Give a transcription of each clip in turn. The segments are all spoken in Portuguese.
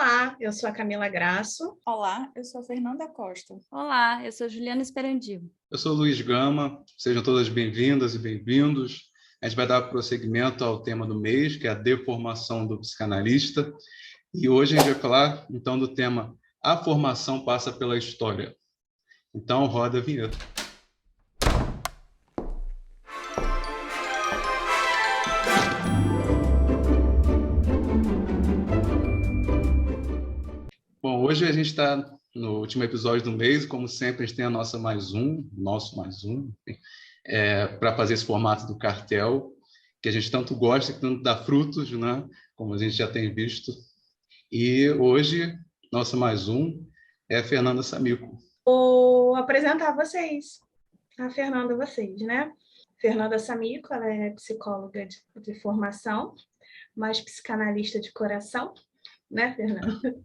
Olá, eu sou a Camila Graço. Olá, eu sou a Fernanda Costa. Olá, eu sou Juliana Esperandio. Eu sou Luiz Gama, sejam todas bem-vindas e bem-vindos. A gente vai dar prosseguimento ao tema do mês, que é a deformação do psicanalista. E hoje a gente vai falar, então, do tema A Formação Passa pela História. Então, roda a vinheta. Bom, hoje a gente está no último episódio do mês, como sempre, a gente tem a nosso mais um, para fazer esse formato do cartel, que a gente tanto gosta, que tanto dá frutos, né? Como a gente já tem visto. E hoje, nosso mais um é a Fernanda Samico. Vou apresentar a Fernanda a vocês, né? Fernanda Samico, ela é psicóloga de formação, mas psicanalista de coração, né, Fernanda?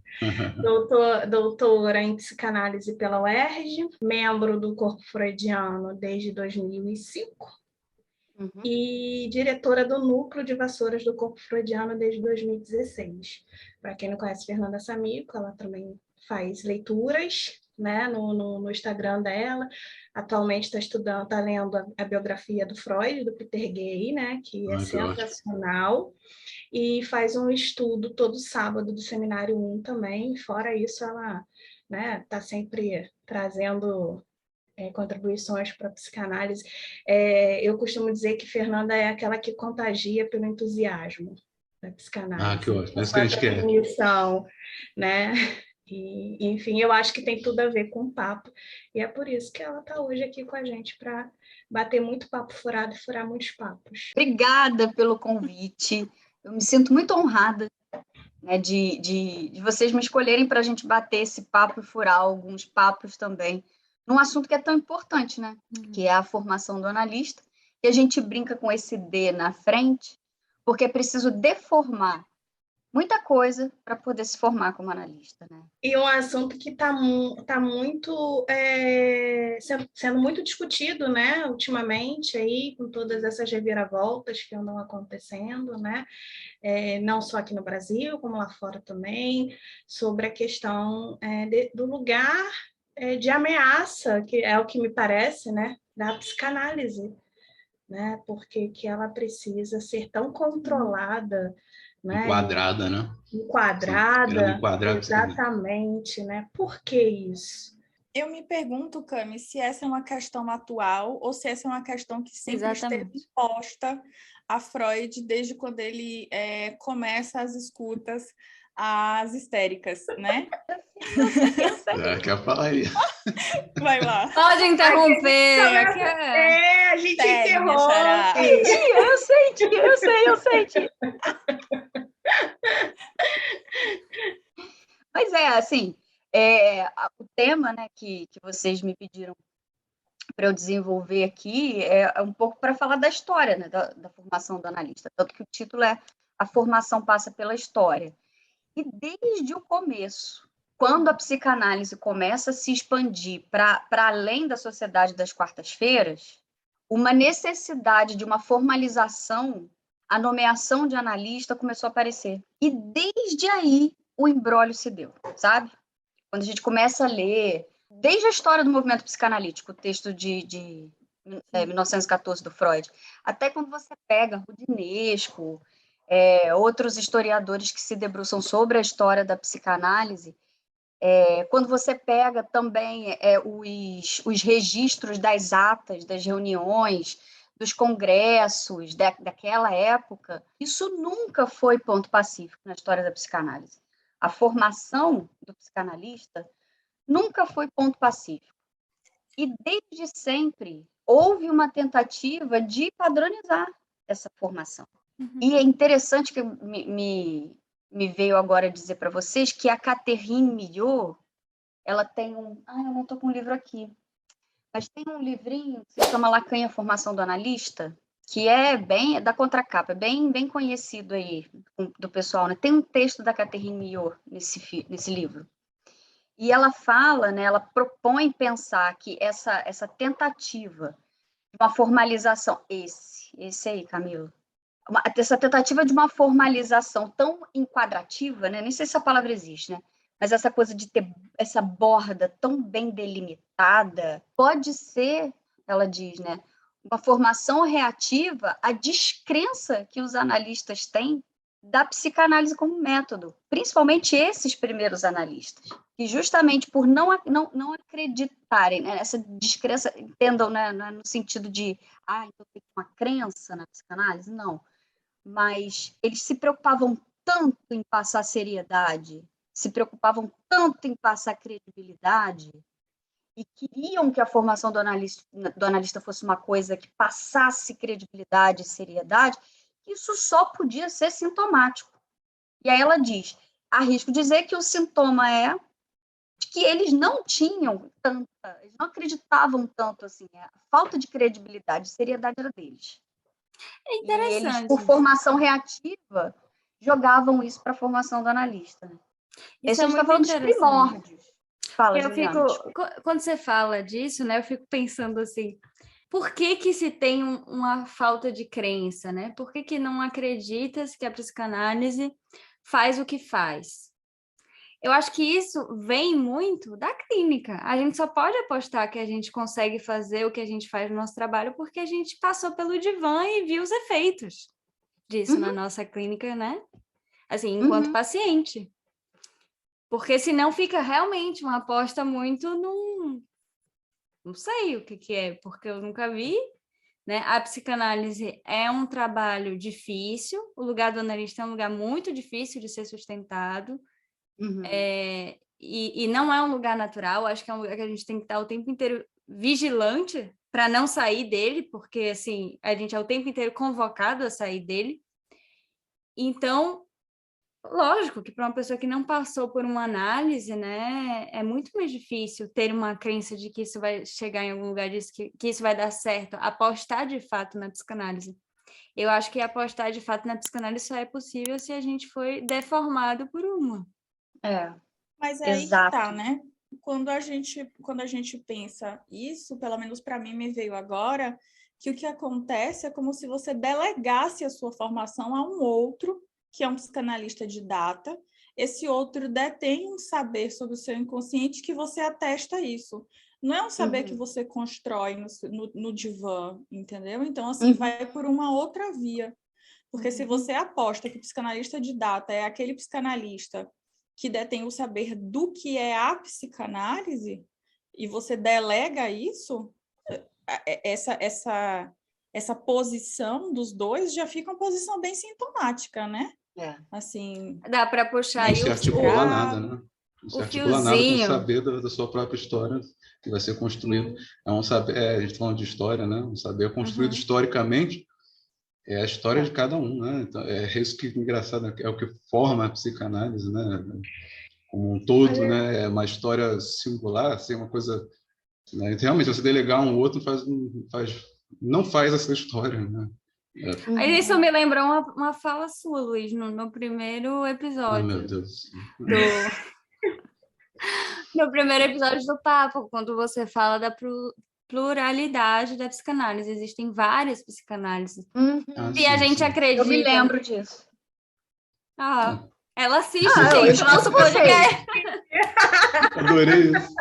Doutora em psicanálise pela UERJ, membro do Corpo Freudiano desde 2005 e diretora do Núcleo de Vassouras do Corpo Freudiano desde 2016. Para quem não conhece Fernanda Samico, ela também faz leituras, né, no Instagram dela. Atualmente está lendo a biografia do Freud, do Peter Gay, né, que é sensacional. E faz um estudo todo sábado do Seminário 1 também. Fora isso, ela está sempre trazendo contribuições para a psicanálise. Eu costumo dizer que Fernanda é aquela que contagia pelo entusiasmo da psicanálise. Que ótimo. É isso que a gente quer. Definição, né? E, enfim, eu acho que tem tudo a ver com o papo. E é por isso que ela está hoje aqui com a gente, para bater muito papo furado e furar muitos papos. Obrigada pelo convite. Eu me sinto muito honrada, né, de vocês me escolherem para a gente bater esse papo e furar alguns papos também, num assunto que é tão importante, né? Que é a formação do analista. E a gente brinca com esse D na frente, porque é preciso deformar muita coisa para poder se formar como analista, né? E um assunto que está muito sendo muito discutido, né, ultimamente aí, com todas essas reviravoltas que andam acontecendo, né, não só aqui no Brasil, como lá fora também, sobre a questão do lugar de ameaça, que é o que me parece, né, da psicanálise, né, porque que ela precisa ser tão controlada, né? Enquadrada, né? Enquadrada, enquadrar, exatamente, né? Por que isso? Eu me pergunto, Cami, se essa é uma questão atual ou se essa é uma questão que sempre esteve imposta a Freud desde quando ele começa as escutas às histéricas, né? Eu sei. Quer falar aí. Vai lá. Pode interromper. A gente interrompe. Eu sei, tia. Mas assim, o tema, né, que vocês me pediram para eu desenvolver aqui é um pouco para falar da história, né, da formação do analista, tanto que o título é A Formação Passa pela História. E desde o começo, quando a psicanálise começa a se expandir para além da sociedade das quartas-feiras, uma necessidade de uma formalização, a nomeação de analista começou a aparecer. E desde aí o imbróglio se deu, sabe? Quando a gente começa a ler, desde a história do movimento psicanalítico, o texto de 1914 do Freud, até quando você pega Rudinesco, outros historiadores que se debruçam sobre a história da psicanálise, quando você pega também os registros das atas, das reuniões, dos congressos daquela época, isso nunca foi ponto pacífico na história da psicanálise. A formação do psicanalista nunca foi ponto pacífico. E desde sempre houve uma tentativa de padronizar essa formação. E é interessante que me veio agora dizer para vocês que a Catherine Millot, ela tem eu não estou com o livro aqui, mas tem um livrinho que se chama Lacan, a Formação do Analista, que é da contracapa, bem conhecido aí do pessoal, né? Tem um texto da Catherine Millot nesse livro. E ela fala, né, ela propõe pensar que essa tentativa de uma formalização, esse aí, Camilo, essa tentativa de uma formalização tão enquadrativa, né? Nem sei se a palavra existe, né? Mas essa coisa de ter essa borda tão bem delimitada pode ser, ela diz, né? Uma formação reativa à descrença que os analistas têm da psicanálise como método, principalmente esses primeiros analistas, que justamente por não acreditarem, né, essa descrença, entendam, né, no sentido de, então tem uma crença na psicanálise? Não. Mas eles se preocupavam tanto em passar seriedade, se preocupavam tanto em passar credibilidade, e queriam que a formação do analista fosse uma coisa que passasse credibilidade e seriedade, isso só podia ser sintomático. E aí ela diz, arrisco dizer que o sintoma é de que eles não tinham eles não acreditavam tanto assim, a falta de credibilidade e seriedade era deles. É interessante. E eles, por formação reativa, jogavam isso para a formação do analista. Isso a gente está falando dos primórdios. Fala, Juliana. Quando você fala disso, né, eu fico pensando assim, por que se tem uma falta de crença, né? Por que não acredita-se que a psicanálise faz o que faz? Eu acho que isso vem muito da clínica. A gente só pode apostar que a gente consegue fazer o que a gente faz no nosso trabalho porque a gente passou pelo divã e viu os efeitos disso na nossa clínica, né? Assim, enquanto paciente. Porque senão fica realmente uma aposta muito não sei o que é, porque eu nunca vi, né? A psicanálise é um trabalho difícil, o lugar do analista é um lugar muito difícil de ser sustentado, e não é um lugar natural, acho que é um lugar que a gente tem que estar o tempo inteiro vigilante para não sair dele, porque assim, a gente é o tempo inteiro convocado a sair dele. Então, lógico que para uma pessoa que não passou por uma análise, né, é muito mais difícil ter uma crença de que isso vai chegar em algum lugar, que isso vai dar certo, apostar de fato na psicanálise. Eu acho que apostar de fato na psicanálise só é possível se a gente foi deformado por uma. Mas é aí que tá, né? Quando a gente pensa isso, pelo menos para mim me veio agora, que o que acontece é como se você delegasse a sua formação a um outro, que é um psicanalista didata. Esse outro detém um saber sobre o seu inconsciente que você atesta isso. Não é um saber que você constrói no divã, entendeu? Então, assim, vai por uma outra via. Porque se você aposta que o psicanalista didata é aquele psicanalista que detém o saber do que é a psicanálise, e você delega isso, essa posição dos dois já fica uma posição bem sintomática, né? Assim, dá para puxar aí não se articula nada, né? Não se articula nada com o saber da sua própria história que vai ser construído. É um saber, a gente está falando de história, né? Um saber construído historicamente, é a história de cada um, né? Então, é isso que é engraçado, é o que forma a psicanálise, né? Como um todo, né? É uma história singular, assim, uma coisa, né? Realmente, você delegar um outro não faz essa história, né? Aí isso me lembrou uma fala sua, Luiz, no primeiro episódio. Meu Deus. No primeiro episódio do Papo, quando você fala da pluralidade da psicanálise. Existem várias psicanálises. E a gente acredita... Eu me lembro disso. Ela assiste, gente, o nosso podcast. Adorei isso.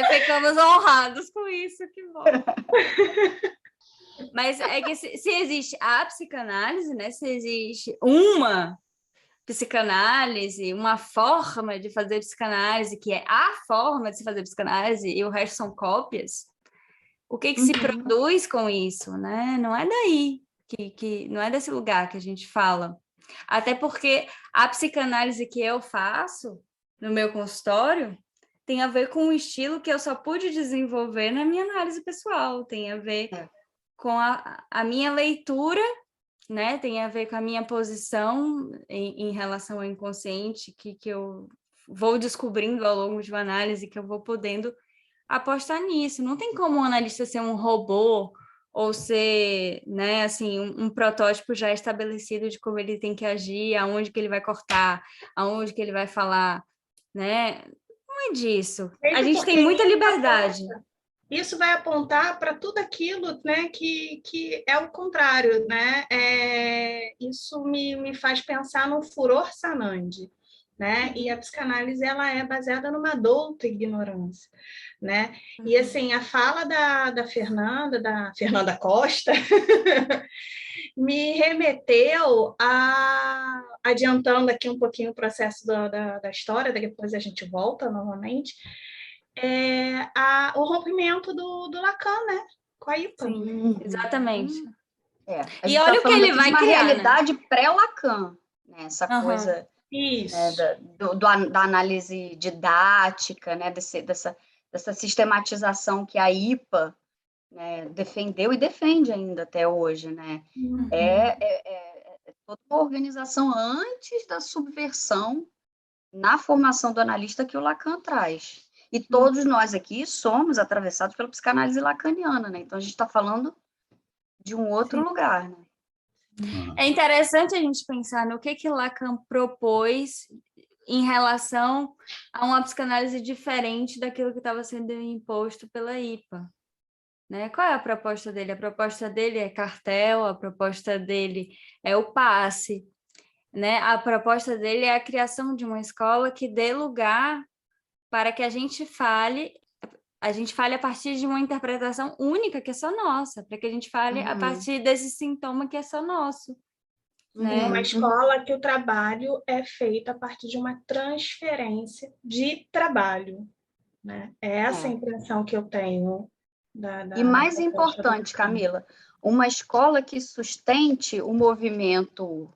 Ficamos honrados com isso, que bom. Mas é que se existe a psicanálise, né? Se existe uma psicanálise, uma forma de fazer psicanálise, que é a forma de se fazer psicanálise, e o resto são cópias, o que se produz com isso, né? Não é daí, não é desse lugar que a gente fala. Até porque a psicanálise que eu faço no meu consultório tem a ver com um estilo que eu só pude desenvolver na minha análise pessoal, tem a ver com a minha leitura, né? Tem a ver com a minha posição em relação ao inconsciente, que eu vou descobrindo ao longo de uma análise, que eu vou podendo apostar nisso. Não tem como um analista ser um robô ou ser, né, assim, um protótipo já estabelecido de como ele tem que agir, aonde que ele vai cortar, aonde que ele vai falar, né? Não é disso. A gente tem muita liberdade. isso vai apontar para tudo aquilo, né, que é o contrário, né? Isso me faz pensar no furor Sanandi, né? E a psicanálise ela é baseada numa douta ignorância, né? E assim, a fala da Fernanda Costa, me remeteu a, adiantando aqui um pouquinho o processo da história, depois a gente volta novamente, o rompimento do Lacan, né? Com a IPA. Sim, exatamente. A E gente olha tá o que ele vai uma criar, realidade pré-Lacan, né? Essa coisa Isso. Da análise didática, né? Dessa sistematização que a IPA, né, defendeu e defende ainda até hoje, né? É toda uma organização antes da subversão na formação do analista que o Lacan traz. E todos nós aqui somos atravessados pela psicanálise lacaniana, né? Então, a gente está falando de um outro lugar, né? É interessante a gente pensar no que Lacan propôs em relação a uma psicanálise diferente daquilo que estava sendo imposto pela IPA. Né? Qual é a proposta dele? A proposta dele é cartel, a proposta dele é o passe, né? A proposta dele é a criação de uma escola que dê lugar para que a gente fale a partir de uma interpretação única que é só nossa, para que a gente fale a partir desse sintoma que é só nosso. Né? Uma escola que o trabalho é feito a partir de uma transferência de trabalho. Né? É essa a impressão que eu tenho. E mais importante, Camila, uma escola que sustente o movimento,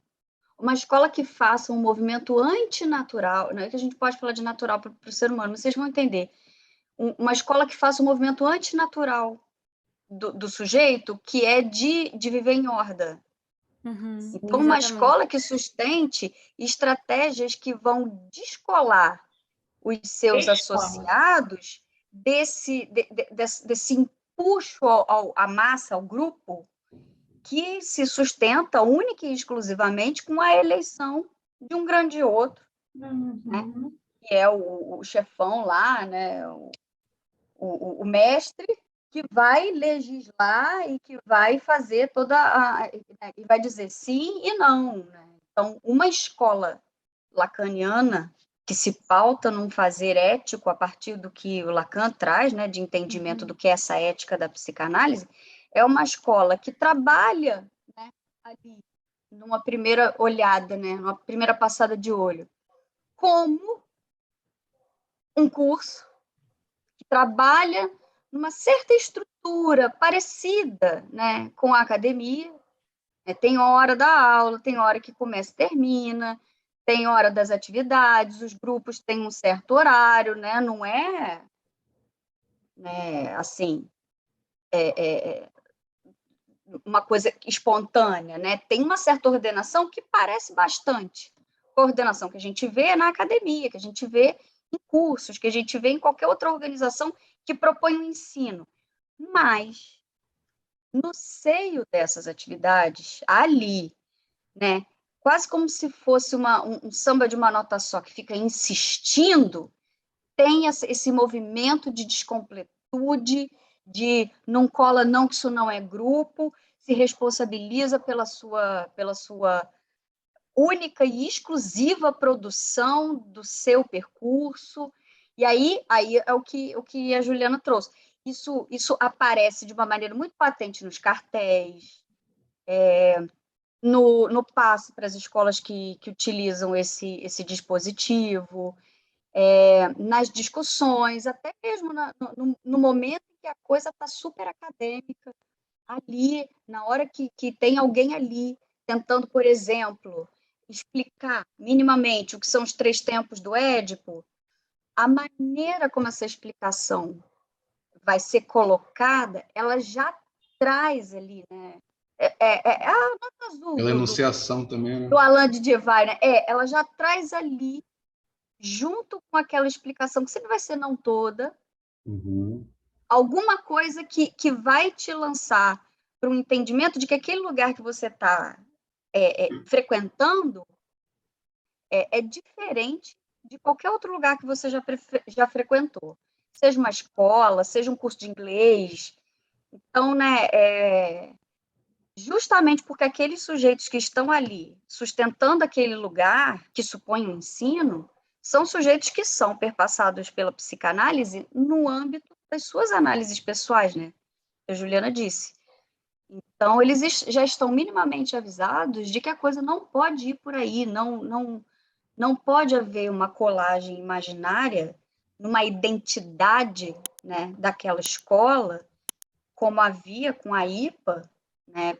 uma escola que faça um movimento antinatural, não é que a gente pode falar de natural para o ser humano, mas vocês vão entender. Uma escola que faça um movimento antinatural do sujeito, que é de viver em horda. Então, uma escola que sustente estratégias que vão descolar os seus associados desse empuxo à massa, ao grupo, que se sustenta única e exclusivamente com a eleição de um grande outro, né? Que é o chefão lá, né? O mestre, que vai legislar e que vai fazer e vai dizer sim e não, né? Então, uma escola lacaniana que se pauta num fazer ético a partir do que o Lacan traz, né, de entendimento do que é essa ética da psicanálise, é uma escola que trabalha, né, ali, numa primeira olhada, né, numa primeira passada de olho, como um curso que trabalha numa certa estrutura parecida, né, com a academia. Tem hora da aula, tem hora que começa e termina, tem hora das atividades, os grupos têm um certo horário, né? Não é, né, assim, uma coisa espontânea, né? Tem uma certa ordenação que parece bastante a coordenação que a gente vê na academia, que a gente vê em cursos, que a gente vê em qualquer outra organização que propõe um ensino. Mas, no seio dessas atividades, ali, né, quase como se fosse um samba de uma nota só, que fica insistindo, tem esse movimento de descompletude, de não cola não, que isso não é grupo, se responsabiliza pela sua única e exclusiva produção do seu percurso. E aí é o que a Juliana trouxe. Isso aparece de uma maneira muito patente nos cartéis, no passe para as escolas que utilizam esse dispositivo, nas discussões, até mesmo no momento em que a coisa está super acadêmica, ali, na hora que tem alguém ali tentando, por exemplo, explicar minimamente o que são os 3 tempos do Édipo, a maneira como essa explicação vai ser colocada, ela já traz ali, né? A nota azul pela enunciação também, né? do Alain de Divine, né? Ela já traz ali, junto com aquela explicação, que sempre vai ser não toda, alguma coisa que vai te lançar para um entendimento de que aquele lugar que você está frequentando é diferente de qualquer outro lugar que você já frequentou. seja uma escola, seja um curso de inglês. Então, né, justamente porque aqueles sujeitos que estão ali sustentando aquele lugar, que supõe um ensino, são sujeitos que são perpassados pela psicanálise no âmbito das suas análises pessoais, né? A Juliana disse. Então, eles já estão minimamente avisados de que a coisa não pode ir por aí, não pode haver uma colagem imaginária numa identidade, né, daquela escola, como havia com a IPA, né,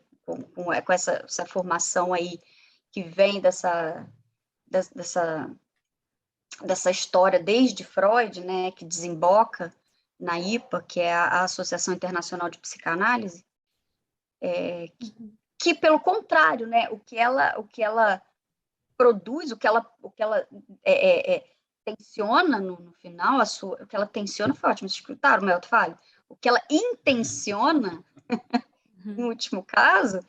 com essa formação aí que vem dessa história desde Freud, né, que desemboca na IPA, que é a Associação Internacional de Psicanálise, que pelo contrário, né, o que ela produz, o que ela tensiona no final, o que ela tensiona foi ótimo, vocês escutaram o Melto Falho? O que ela intenciona, no último caso,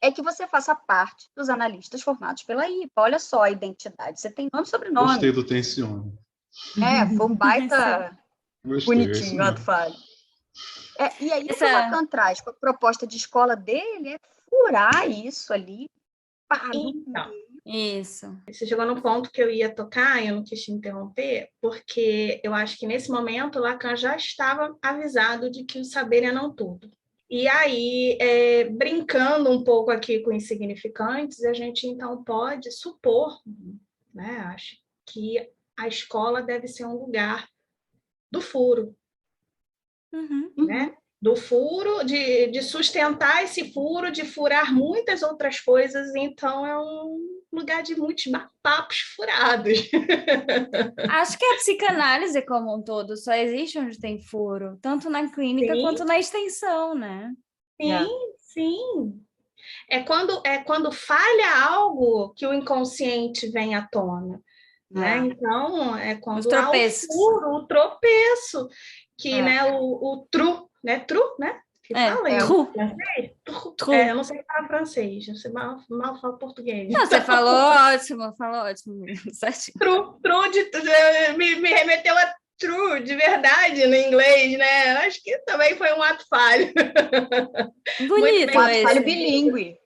é que você faça parte dos analistas formados pela IPA. Olha só a identidade, você tem nome e sobrenome. Gostei do tensiona. Foi um baita bonitinho, Melto Falho. E aí, o que o Lacan traz com a proposta de escola dele é furar isso ali. Então, isso. Você chegou no ponto que eu ia tocar, eu não quis te interromper, porque eu acho que nesse momento Lacan já estava avisado de que o saber é não tudo. E aí, brincando um pouco aqui com insignificantes, a gente então pode supor, né, acho que a escola deve ser um lugar do furo, né? Do furo, de sustentar esse furo, de furar muitas outras coisas, então é um lugar de muitos papos furados. Acho que a psicanálise como um todo só existe onde tem furo, tanto na clínica quanto na extensão, né? Sim. É quando falha algo que o inconsciente vem à tona. Né? Então, é quando há o furo, o tropeço, que né, o tru, né? Tru, né? Que fala em francês? Eu não sei falar francês, eu sei mal falo português. Não, você falou ótimo. Tru, me remeteu a true, de verdade, no inglês, né? Acho que também foi um ato falho. Bonito um ato falho bilíngue.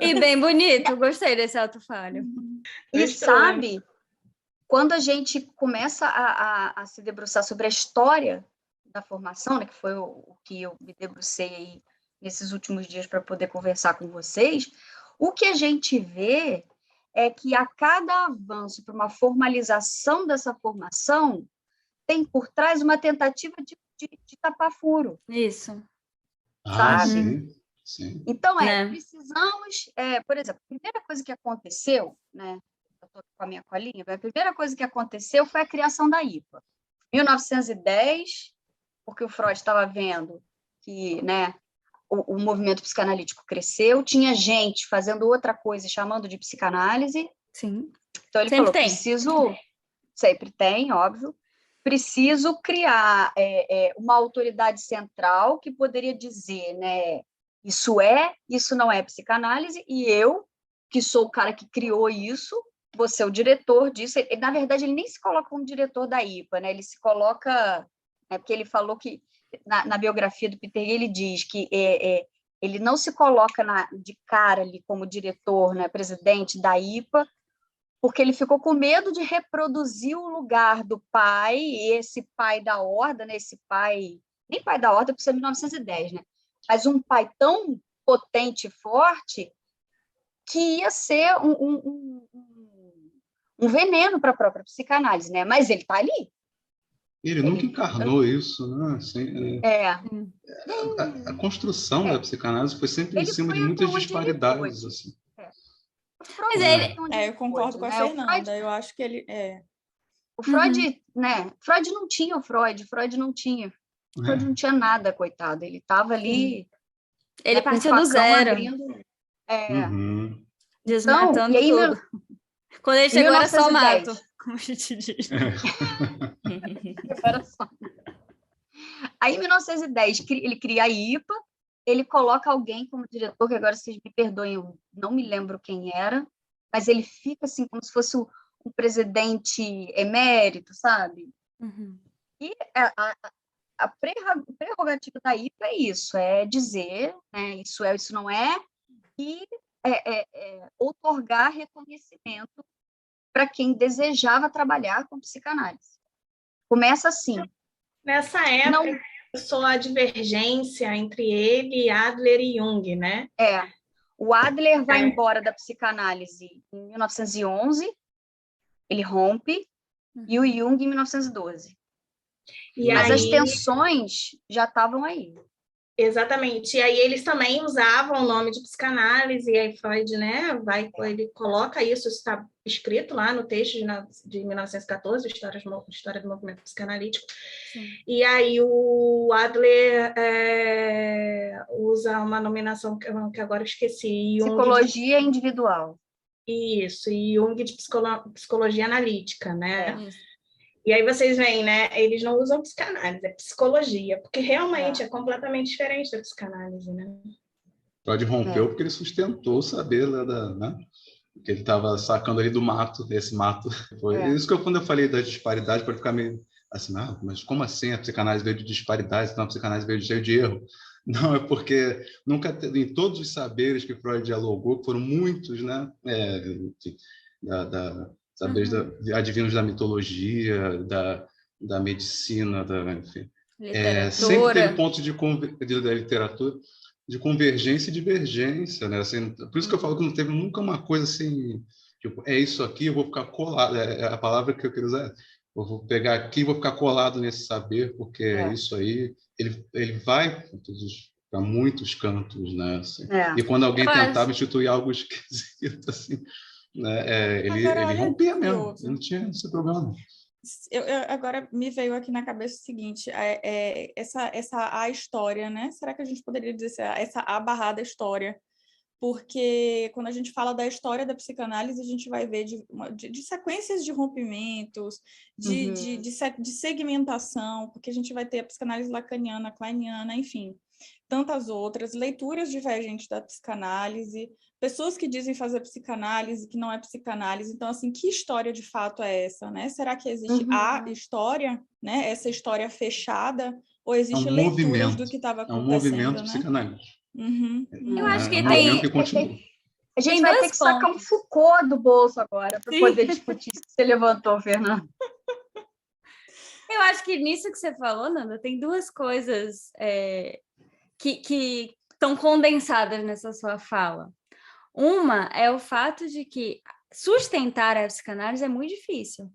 E bem bonito, gostei desse ato falho. E sabe, quando a gente começa a se debruçar sobre a história da formação, né, que foi o que eu me debrucei aí nesses últimos dias para poder conversar com vocês, o que a gente vê é que a cada avanço para uma formalização dessa formação tem por trás uma tentativa de tapar furo. Isso. Sabe? Sim. Então, precisamos... por exemplo, a primeira coisa que aconteceu, né? Eu estou com a minha colinha, a primeira coisa que aconteceu foi a criação da IPA. 1910, porque o Freud estava vendo que, né, o movimento psicanalítico cresceu, tinha gente fazendo outra coisa e chamando de psicanálise. Sim. Então ele falou, preciso... Sempre tem, óbvio. Preciso criar uma autoridade central que poderia dizer, né, isso não é psicanálise, e eu, que sou o cara que criou isso, vou ser o diretor disso. Na verdade, ele nem se coloca como diretor da IPA, né? Ele se coloca... porque ele falou que, na biografia do Peter, ele diz que ele não se coloca de cara ali como diretor, né, presidente da IPA, porque ele ficou com medo de reproduzir o lugar do pai, e esse pai da Horda, né, esse pai... Nem pai da Horda, porque isso é 1910, né? Mas um pai tão potente e forte que ia ser um veneno para a própria psicanálise, né? Mas ele está ali. Ele nunca encarnou isso, né? Assim, a construção da psicanálise foi sempre em cima de muitas disparidades. Assim. Eu concordo com a Fernanda. Eu acho que ele... O Freud, né? Freud não tinha o Freud não tinha nada, coitado. Ele estava ali... Ele partiu do zero. Desmatando tudo. Quando ele chegou, era só mato, como a gente diz. Aí, em 1910, ele cria a IPA, ele coloca alguém como diretor, que agora vocês me perdoem, eu não me lembro quem era, mas ele fica assim, como se fosse um presidente emérito, sabe? Uhum. E a prerrogativa da IPA é isso, é dizer, né, isso é, isso não é, e outorgar reconhecimento para quem desejava trabalhar com psicanálise. Começa assim. Nessa época, começou a divergência entre ele, Adler e Jung, né? O Adler vai embora da psicanálise em 1911, ele rompe, e o Jung em 1912. Mas as tensões já estavam aí. Exatamente. E aí eles também usavam o nome de psicanálise, e aí Freud, né, ele coloca isso, está escrito lá no texto de 1914, História do Movimento Psicanalítico. Sim. E aí o Adler usa uma nominação que agora eu esqueci. Psicologia individual. Isso, e Jung de psicologia analítica, né? E aí vocês veem, né? Eles não usam psicanálise, é psicologia, porque realmente é completamente diferente da psicanálise, né? Freud rompeu porque ele sustentou o saber né? Que ele estava sacando ali do mato, desse mato. Foi isso que quando eu falei das disparidades, pode ficar meio assim, mas como assim a psicanálise veio de disparidades, então a psicanálise veio cheio de erro? Não, é porque nunca, em todos os saberes que Freud dialogou, foram muitos, né? Saberes adivinhos da mitologia, da medicina, enfim. Sempre teve pontos da literatura de convergência e divergência, né? Assim, por isso que eu falo que não teve nunca uma coisa assim, tipo, é isso aqui, eu vou ficar colado, a palavra que eu quero usar, eu vou pegar aqui e vou ficar colado nesse saber, porque é isso aí, ele vai para muitos cantos, né? Assim. E quando alguém tentava instituir algo esquisito, assim, né? Ele rompia mesmo, ele não tinha esse problema. Agora me veio aqui na cabeça o seguinte, a história, né? Será que a gente poderia dizer essa abarrada história? Porque quando a gente fala da história da psicanálise, a gente vai ver de sequências de rompimentos, de segmentação, porque a gente vai ter a psicanálise lacaniana, kleiniana, enfim, tantas outras, leituras divergentes da psicanálise, pessoas que dizem fazer psicanálise, que não é psicanálise. Então, assim, que história de fato é essa, né? Será que existe a história, né? Essa história fechada, ou existe leituras do que estava acontecendo, é um movimento né? psicanalítico. Eu acho que tem... Que continua. A gente vai ter que sacar um Foucault do bolso agora para poder discutir isso que você levantou, Fernanda. Eu acho que nisso que você falou, Nanda, tem duas coisas que estão condensadas nessa sua fala. Uma é o fato de que sustentar a psicanálise é muito difícil.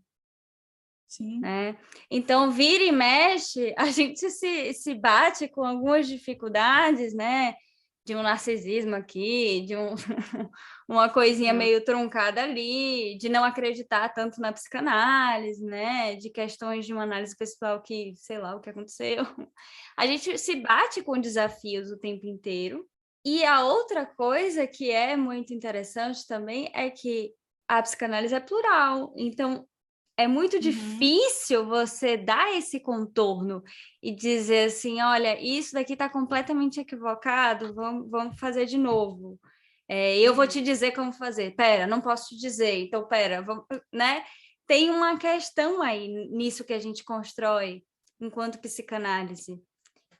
Sim. Né? Então, vira e mexe, a gente se bate com algumas dificuldades, né? De um narcisismo aqui, de uma coisinha meio truncada ali, de não acreditar tanto na psicanálise, né? De questões de uma análise pessoal que, sei lá, o que aconteceu. A gente se bate com desafios o tempo inteiro. E a outra coisa que é muito interessante também é que a psicanálise é plural. Então, é muito difícil você dar esse contorno e dizer assim, olha, isso daqui está completamente equivocado, vamos fazer de novo. Eu vou te dizer como fazer. Pera, não posso te dizer. Então, pera, vamos, né? Tem uma questão aí nisso que a gente constrói enquanto psicanálise,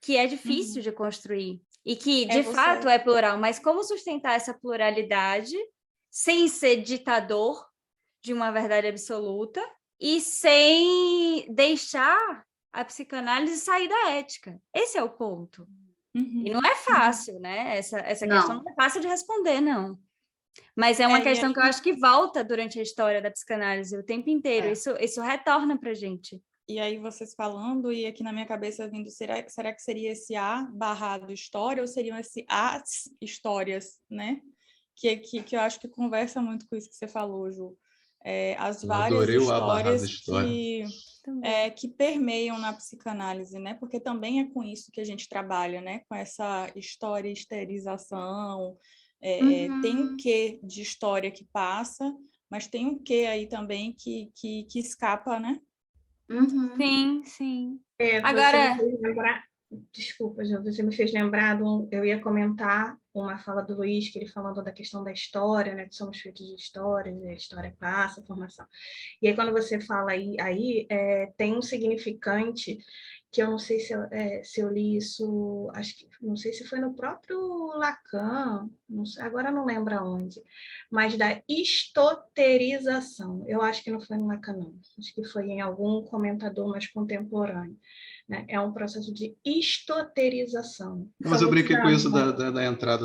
que é difícil de construir e que, de fato, é plural. Mas como sustentar essa pluralidade sem ser ditador de uma verdade absoluta e sem deixar a psicanálise sair da ética? Esse é o ponto. E não é fácil, né? Essa questão não é fácil de responder, não. Mas é uma questão que eu acho que volta durante a história da psicanálise o tempo inteiro. Isso retorna para a gente. E aí vocês falando, e aqui na minha cabeça vindo, será que seria esse A barrado história ou seriam esse as histórias, né? Que eu acho que conversa muito com isso que você falou, Ju. As várias histórias que permeiam na psicanálise, né? Porque também é com isso que a gente trabalha, né? Com essa historização. Tem um quê de história que passa, mas tem um quê aí também que escapa, né? Sim. Agora, Desculpa, você me fez lembrar, eu ia comentar uma fala do Luiz, que ele falando da questão da história, né, que somos feitos de histórias, a história passa, a formação. E aí, quando você fala aí tem um significante que eu não sei se eu li isso, acho que não sei se foi no próprio Lacan, não sei, agora não lembro aonde, mas da estoterização. Eu acho que não foi no Lacan, não. Acho que foi em algum comentador mais contemporâneo. Né? É um processo de estoterização. Mas eu brinquei com isso da entrada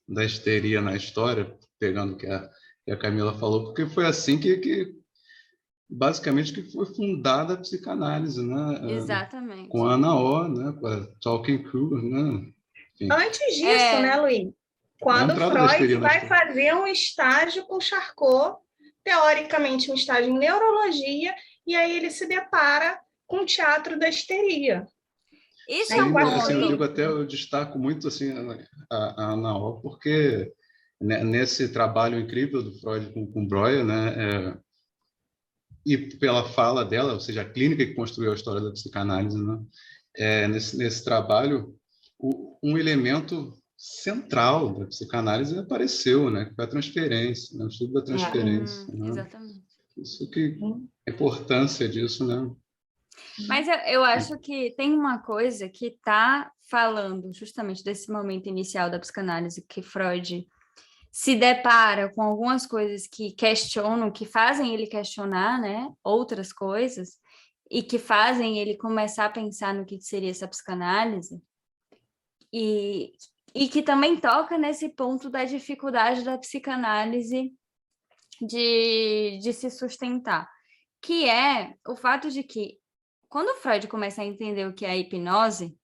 da histeria na história, pegando o que a Camila falou, porque foi assim que basicamente que foi fundada a psicanálise, né? Exatamente. Com a Ana O, né? Com a Talking Crew, né? Enfim. Antes disso, né, Luiz? Quando Freud vai fazer um estágio com Charcot, teoricamente um estágio em neurologia, e aí ele se depara com o teatro da histeria. Isso é um assim, eu digo até, eu destaco muito assim, a Ana O, porque nesse trabalho incrível do Freud com Breuer, né? E pela fala dela, ou seja, a clínica que construiu a história da psicanálise, né? Nesse trabalho, um elemento central da psicanálise apareceu, né? Que foi a transferência, né? O estudo da transferência. Né? Exatamente. Isso que a importância disso, né? Mas eu acho que tem uma coisa que está falando justamente desse momento inicial da psicanálise, que Freud se depara com algumas coisas que questionam, que fazem ele questionar, né, outras coisas, e que fazem ele começar a pensar no que seria essa psicanálise, e que também toca nesse ponto da dificuldade da psicanálise de se sustentar, que é o fato de que, quando Freud começa a entender o que é a hipnose,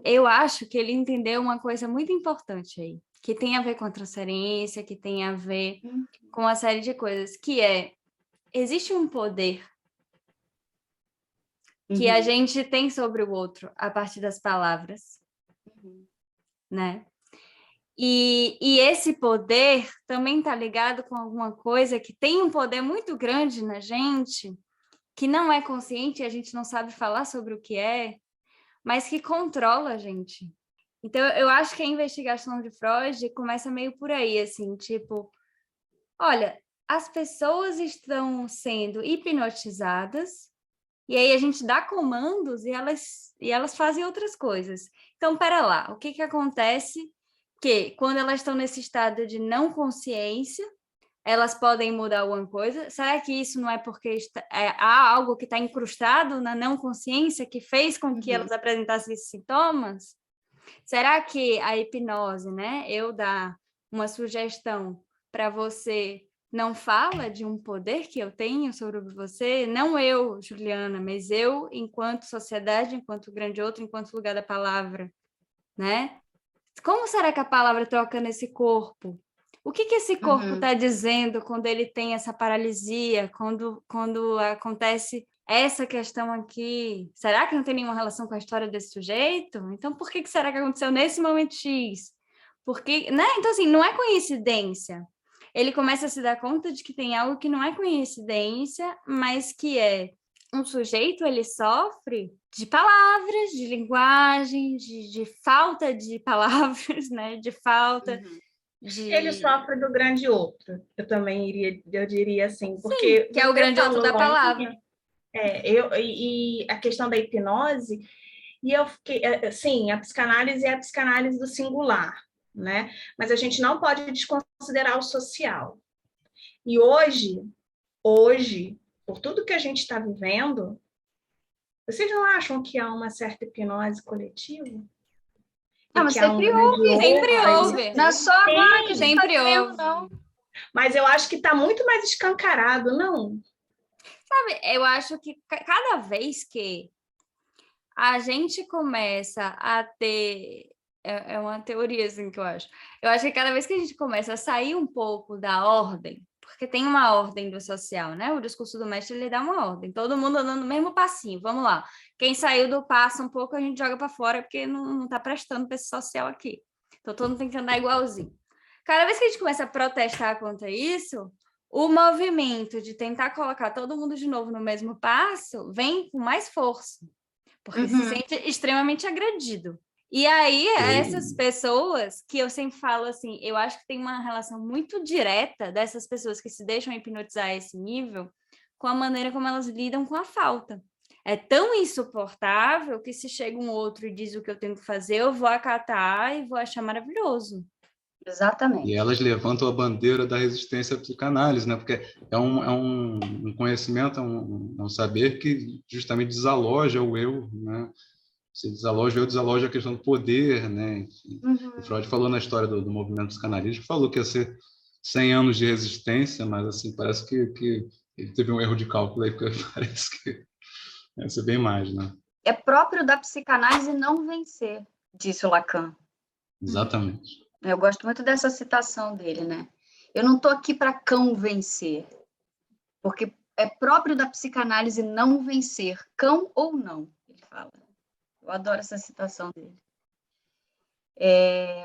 eu acho que ele entendeu uma coisa muito importante aí, que tem a ver com a transferência, que tem a ver com uma série de coisas, que existe um poder que a gente tem sobre o outro a partir das palavras, né? E esse poder também está ligado com alguma coisa que tem um poder muito grande na gente, que não é consciente, a gente não sabe falar sobre o que é, mas que controla a gente. Então, eu acho que a investigação de Freud começa meio por aí, assim, tipo, olha, as pessoas estão sendo hipnotizadas e aí a gente dá comandos e elas fazem outras coisas. Então, pera lá, o que acontece? Que quando elas estão nesse estado de não consciência, elas podem mudar alguma coisa? Será que isso não é porque há algo que está incrustado na não consciência que fez com que elas apresentassem esses sintomas? Será que a hipnose, né? Eu dar uma sugestão para você não fala de um poder que eu tenho sobre você? Não eu, Juliana, mas eu enquanto sociedade, enquanto grande outro, enquanto lugar da palavra, né? Como será que a palavra toca nesse corpo? O que esse corpo está dizendo quando ele tem essa paralisia, quando acontece essa questão aqui? Será que não tem nenhuma relação com a história desse sujeito? Então, por que será que aconteceu nesse momento X? Porque, né? Então, assim, não é coincidência. Ele começa a se dar conta de que tem algo que não é coincidência, mas que é um sujeito, ele sofre de palavras, de linguagem, de falta de palavras, né? De falta de... Ele sofre do grande outro. Eu também eu diria assim, porque... Sim, que é o grande outro da palavra. E a questão da hipnose, e eu fiquei... Sim, a psicanálise é a psicanálise do singular, né? Mas a gente não pode desconsiderar o social. E hoje, por tudo que a gente está vivendo, vocês não acham que há uma certa hipnose coletiva? Mas sempre houve. Não é só agora que sempre houve. Não. Mas eu acho que está muito mais escancarado, não? Sabe, eu acho que cada vez que a gente começa a ter... É uma teoria, assim, que eu acho. Eu acho que cada vez que a gente começa a sair um pouco da ordem, porque tem uma ordem do social, né? O discurso do mestre, ele dá uma ordem. Todo mundo andando no mesmo passinho. Vamos lá. Quem saiu do passo um pouco, a gente joga para fora, porque não está prestando para esse social aqui. Então, todo mundo tem que andar igualzinho. Cada vez que a gente começa a protestar contra isso, o movimento de tentar colocar todo mundo de novo no mesmo passo vem com mais força. porque se sente extremamente agredido. E aí, essas pessoas que eu sempre falo assim, eu acho que tem uma relação muito direta dessas pessoas que se deixam hipnotizar a esse nível com a maneira como elas lidam com a falta. É tão insuportável que se chega um outro e diz o que eu tenho que fazer, eu vou acatar e vou achar maravilhoso. Exatamente. E elas levantam a bandeira da resistência à psicanálise, né? Porque é um conhecimento, é um saber que justamente desaloja o eu, né? Você desaloja o eu, desaloja a questão do poder, né? O Freud falou na história do movimento psicanalítico, falou que ia ser 100 anos de resistência, mas assim, parece que ele teve um erro de cálculo aí, porque parece que ia ser bem mais, né? É próprio da psicanálise não vencer, disse o Lacan. Exatamente. Eu gosto muito dessa citação dele, né? Eu não estou aqui para cão vencer, porque é próprio da psicanálise não vencer, cão ou não, ele fala. Eu adoro essa citação dele.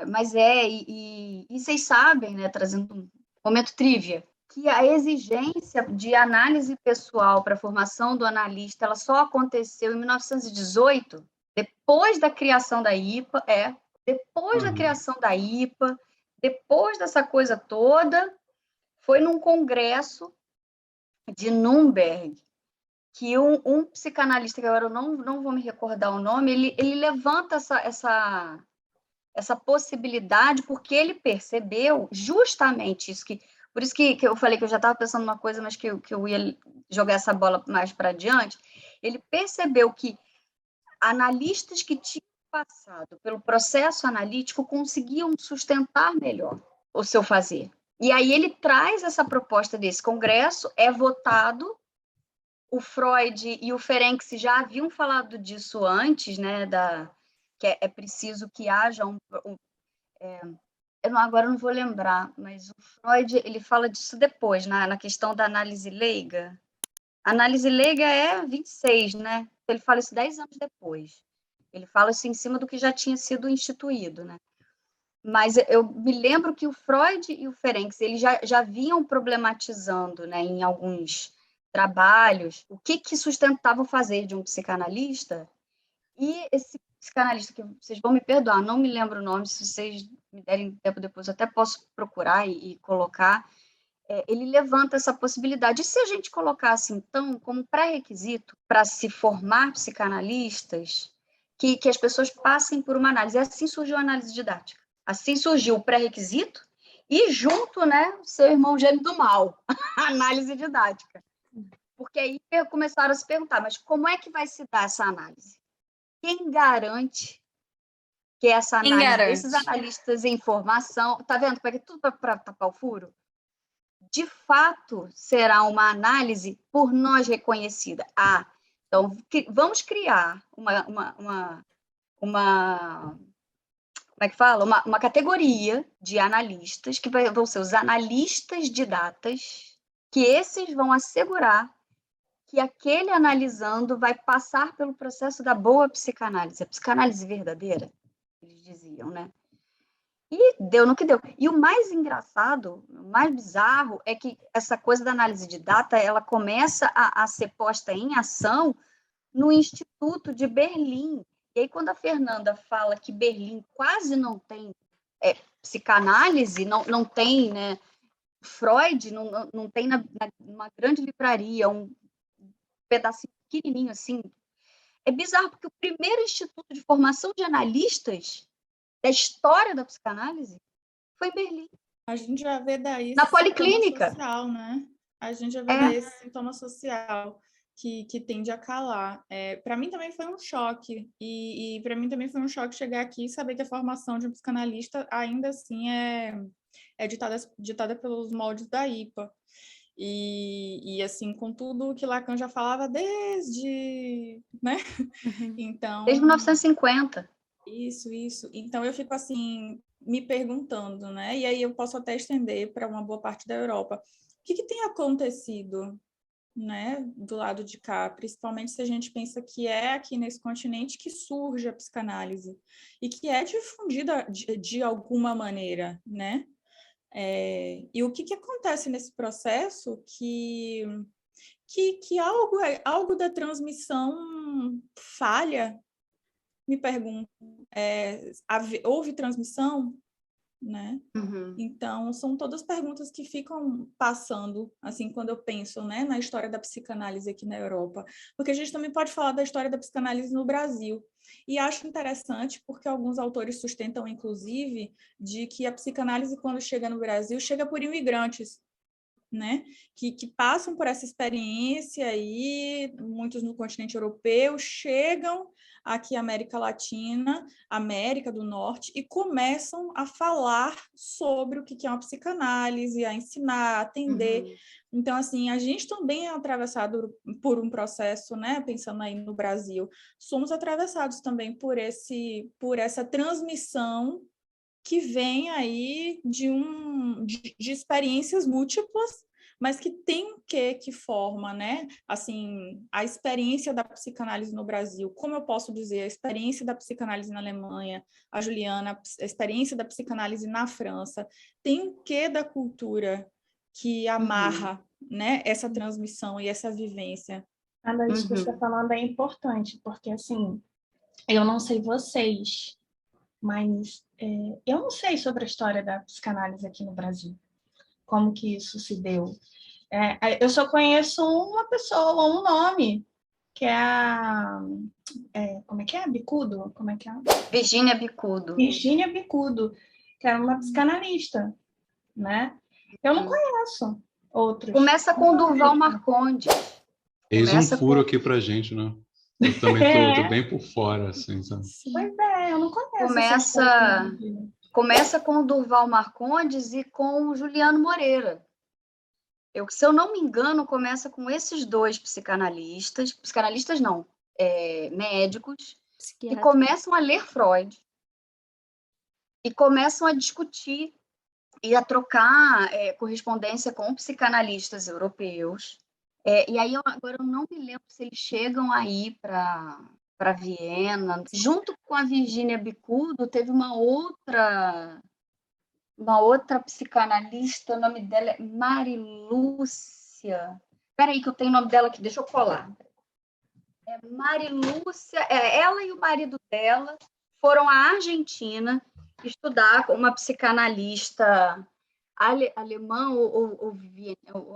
Mas e vocês sabem, né, trazendo um momento trivia, que a exigência de análise pessoal para a formação do analista, ela só aconteceu em 1918, depois da criação da IPA, depois da criação da IPA, depois dessa coisa toda, foi num congresso de Nuremberg, que um psicanalista, que agora eu não vou me recordar o nome, ele levanta essa possibilidade, porque ele percebeu justamente isso, por isso que eu falei que eu já estava pensando uma coisa, mas que eu ia jogar essa bola mais para adiante. Ele percebeu que analistas que tinham passado pelo processo analítico conseguiam sustentar melhor o seu fazer. E aí ele traz essa proposta desse congresso, é votado. O Freud e o Ferenczi já haviam falado disso antes, né, que é preciso que haja agora eu não vou lembrar, mas o Freud ele fala disso depois, na questão da análise leiga. A análise leiga é 26, né? Ele fala isso 10 anos depois. Ele fala isso em cima do que já tinha sido instituído, né? Mas eu me lembro que o Freud e o Ferenczi eles já vinham problematizando, né, em alguns trabalhos, o que sustentava o fazer de um psicanalista. E esse psicanalista, que vocês vão me perdoar, não me lembro o nome, se vocês me derem tempo depois, eu até posso procurar e colocar, ele levanta essa possibilidade. E se a gente colocasse, então, como pré-requisito para se formar psicanalistas, que as pessoas passem por uma análise. E assim surgiu a análise didática. Assim surgiu o pré-requisito e junto, né, seu irmão gêmeo do mal, a análise didática. Porque aí começaram a se perguntar, mas como é que vai se dar essa análise? Quem garante que essa análise desses analistas em formação, tá vendo como é que tudo para tapar o furo? De fato, será uma análise por nós reconhecida. Então, vamos criar uma como é que fala? Uma categoria de analistas, que vão ser os analistas didatas, que esses vão assegurar que aquele analisando vai passar pelo processo da boa psicanálise, a psicanálise verdadeira, eles diziam, né? E deu no que deu. E o mais engraçado, o mais bizarro, é que essa coisa da análise de data, ela começa a ser posta em ação no Instituto de Berlim. E aí, quando a Fernanda fala que Berlim quase não tem psicanálise, não tem, né, Freud, não tem numa grande livraria, um pedacinho pequenininho assim, é bizarro, porque o primeiro instituto de formação de analistas da história da psicanálise foi em Berlim. A gente já vê daí na policlínica social, né? A gente já vê daí esse sintoma social que tende a calar. Para mim também foi um choque, e para mim também foi um choque chegar aqui e saber que a formação de um psicanalista ainda assim é ditada pelos moldes da IPA. E assim, com tudo que Lacan já falava desde, né? Então, desde 1950. Isso. Então, eu fico assim, me perguntando, né? E aí eu posso até estender para uma boa parte da Europa. O que tem acontecido, né, do lado de cá, principalmente se a gente pensa que é aqui nesse continente que surge a psicanálise e que é difundida de alguma maneira, né? E o que acontece nesse processo que algo da transmissão falha? Me pergunto, houve transmissão? Né? Então, são todas perguntas que ficam passando, assim, quando eu penso, né, na história da psicanálise aqui na Europa, porque a gente também pode falar da história da psicanálise no Brasil, e acho interessante porque alguns autores sustentam, inclusive, de que a psicanálise, quando chega no Brasil, chega por imigrantes, né? Que passam por essa experiência aí, muitos no continente europeu, chegam aqui à América Latina, América do Norte, e começam a falar sobre o que é uma psicanálise, a ensinar, a atender. Então, assim, a gente também é atravessado por um processo, né? Pensando aí no Brasil, somos atravessados também por essa transmissão que vem aí de experiências múltiplas, mas que tem um quê que forma, né? Assim, a experiência da psicanálise no Brasil, como eu posso dizer, a experiência da psicanálise na Alemanha, a Juliana, a experiência da psicanálise na França, tem um quê da cultura que amarra, né, essa transmissão e essa vivência. Nada disso que você está falando é importante, porque, assim, eu não sei vocês, mas eu não sei sobre a história da psicanálise aqui no Brasil. Como que isso se deu. Eu só conheço uma pessoa, um nome, que é a... como é que é? Bicudo? Como é que é? Virgínia Bicudo. Virgínia Bicudo, que era uma psicanalista, né? Eu não conheço outros. Começa com Durval Marcondes. Eis um furo aqui pra gente, né? Eu também tô bem por fora, assim, sabe? Pois é, eu não conheço. Começa com o Durval Marcondes e com o Juliano Moreira. Se eu não me engano, começa com esses dois psicanalistas não, médicos, que começam a ler Freud e começam a discutir e a trocar correspondência com psicanalistas europeus. E aí, agora eu não me lembro se eles chegam aí para Viena. Junto com a Virgínia Bicudo, teve uma outra psicanalista, o nome dela é Marilúcia. Espera aí que eu tenho o nome dela aqui, deixa eu colar. Marilúcia, ela e o marido dela foram à Argentina estudar com uma psicanalista alemã ou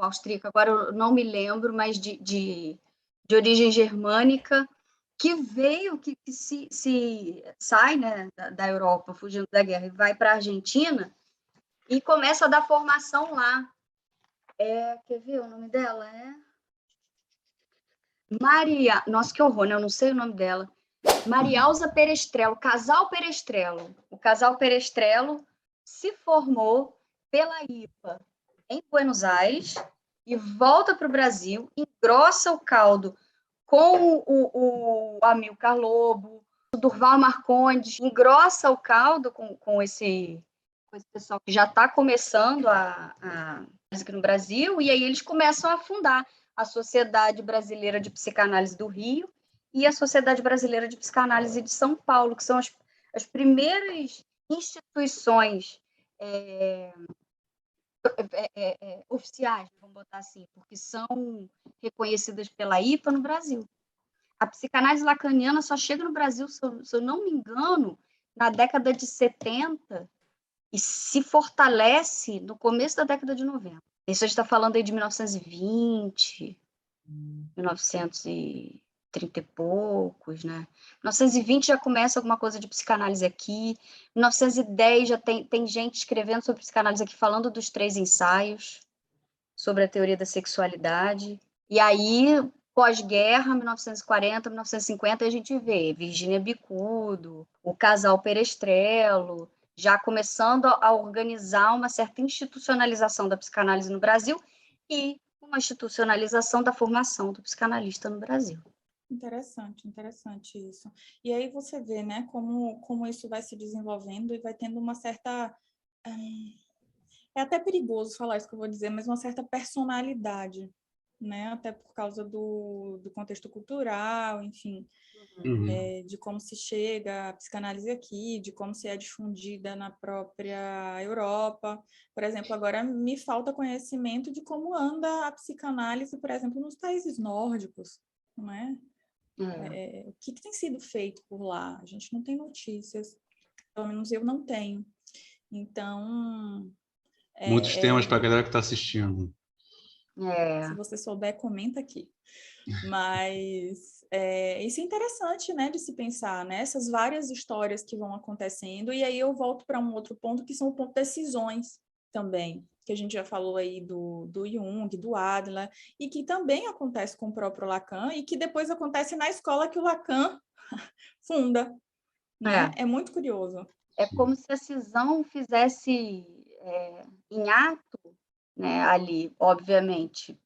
austríaca, agora eu não me lembro, mas de origem germânica, que veio, que se sai, né, da Europa, fugindo da guerra, e vai para a Argentina, e começa a dar formação lá. Quer ver o nome dela? Maria... Nossa, que horror, né? Eu não sei o nome dela. Marialza Perestrello, Casal Perestrello. O Casal Perestrello se formou pela IPA em Buenos Aires e volta para o Brasil, engrossa o caldo com o Amilcar Lobo, o Durval Marcondes, engrossa o caldo com esse pessoal que já está começando aqui no Brasil, e aí eles começam a fundar a Sociedade Brasileira de Psicanálise do Rio e a Sociedade Brasileira de Psicanálise de São Paulo, que são as primeiras instituições oficiais, vamos botar assim, porque são reconhecidas pela IPA no Brasil. A psicanálise lacaniana só chega no Brasil, se eu não me engano, na década de 70, e se fortalece no começo da década de 90. Isso a gente está falando aí de 1920, 1930 e poucos, né? 1920 já começa alguma coisa de psicanálise aqui. 1910 já tem gente escrevendo sobre psicanálise aqui, falando dos 3 ensaios sobre a teoria da sexualidade. E aí, pós-guerra, 1940, 1950, a gente vê Virgínia Bicudo, o Casal Perestrello, já começando a organizar uma certa institucionalização da psicanálise no Brasil e uma institucionalização da formação do psicanalista no Brasil. Interessante isso. E aí você vê, né, como isso vai se desenvolvendo e vai tendo uma certa... É até perigoso falar isso que eu vou dizer, mas uma certa personalidade, né? Até por causa do contexto cultural, enfim, de como se chega a psicanálise aqui, de como se é difundida na própria Europa. Por exemplo, agora me falta conhecimento de como anda a psicanálise, por exemplo, nos países nórdicos, não é? O que tem sido feito por lá? A gente não tem notícias, pelo menos eu não tenho. Então... Muitos temas para a galera que está assistindo. Se você souber, comenta aqui. Mas isso é interessante, né, de se pensar, né? Essas várias histórias que vão acontecendo. E aí eu volto para um outro ponto, que são o ponto de decisões também, que a gente já falou aí do Jung, do Adler, e que também acontece com o próprio Lacan, e que depois acontece na escola que o Lacan funda, né? É muito curioso. É como se a cisão fizesse em ato, né, ali, obviamente,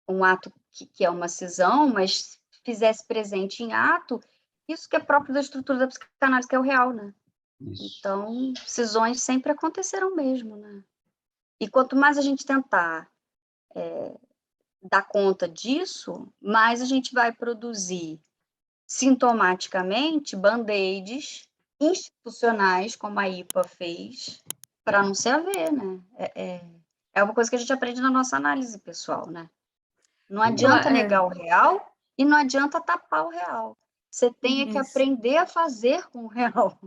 um ato que é uma cisão, mas fizesse presente em ato, isso que é próprio da estrutura da psicanálise, que é o real, né? Isso. Então, cisões sempre aconteceram mesmo, né? E quanto mais a gente tentar dar conta disso, mais a gente vai produzir sintomaticamente band-aids institucionais, como a IPA fez, para não se haver, né? É uma coisa que a gente aprende na nossa análise pessoal, né? Não adianta negar o real e não adianta tapar o real. Você tem que aprender a fazer com o real.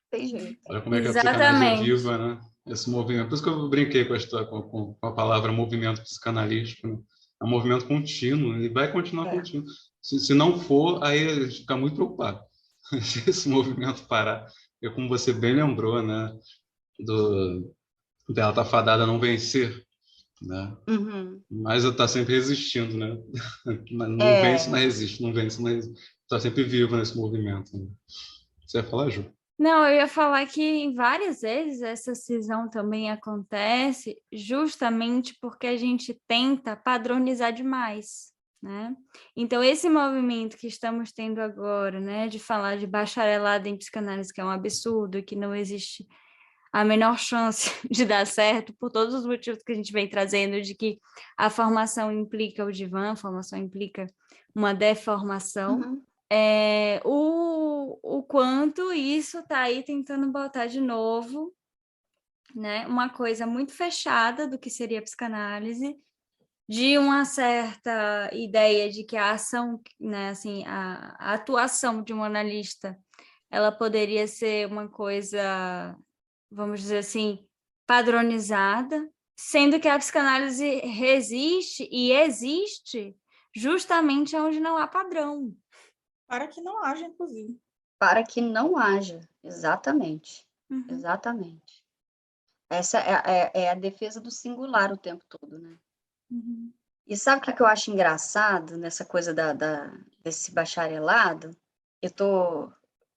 Tem jeito. Olha como é que a psicanálise é viva, né? Esse movimento. Por isso que eu brinquei com a palavra movimento psicanalítico. Né? É um movimento contínuo e vai continuar contínuo. Se não for, aí a gente fica muito preocupado. Se esse movimento parar. Porque, como você bem lembrou, né? Dela tá fadada a não vencer. Né? Mas está sempre resistindo, né? Não vence, mas resiste, não vence, mas está sempre vivo nesse movimento. Né? Você ia falar, Ju? Não, eu ia falar que várias vezes essa cisão também acontece justamente porque a gente tenta padronizar demais, né? Então, esse movimento que estamos tendo agora, né, de falar de bacharelado em psicanálise, que é um absurdo, que não existe a menor chance de dar certo, por todos os motivos que a gente vem trazendo, de que a formação implica o divã, a formação implica uma deformação, o quanto isso está aí tentando botar de novo, né, uma coisa muito fechada do que seria a psicanálise, de uma certa ideia de que a ação, né, assim, a atuação de um analista, ela poderia ser uma coisa, vamos dizer assim, padronizada, sendo que a psicanálise resiste e existe justamente onde não há padrão. Para que não haja, inclusive. Para que não haja, exatamente. Exatamente. Essa é a defesa do singular o tempo todo, né? E sabe o que eu acho engraçado nessa coisa desse bacharelado? Eu estou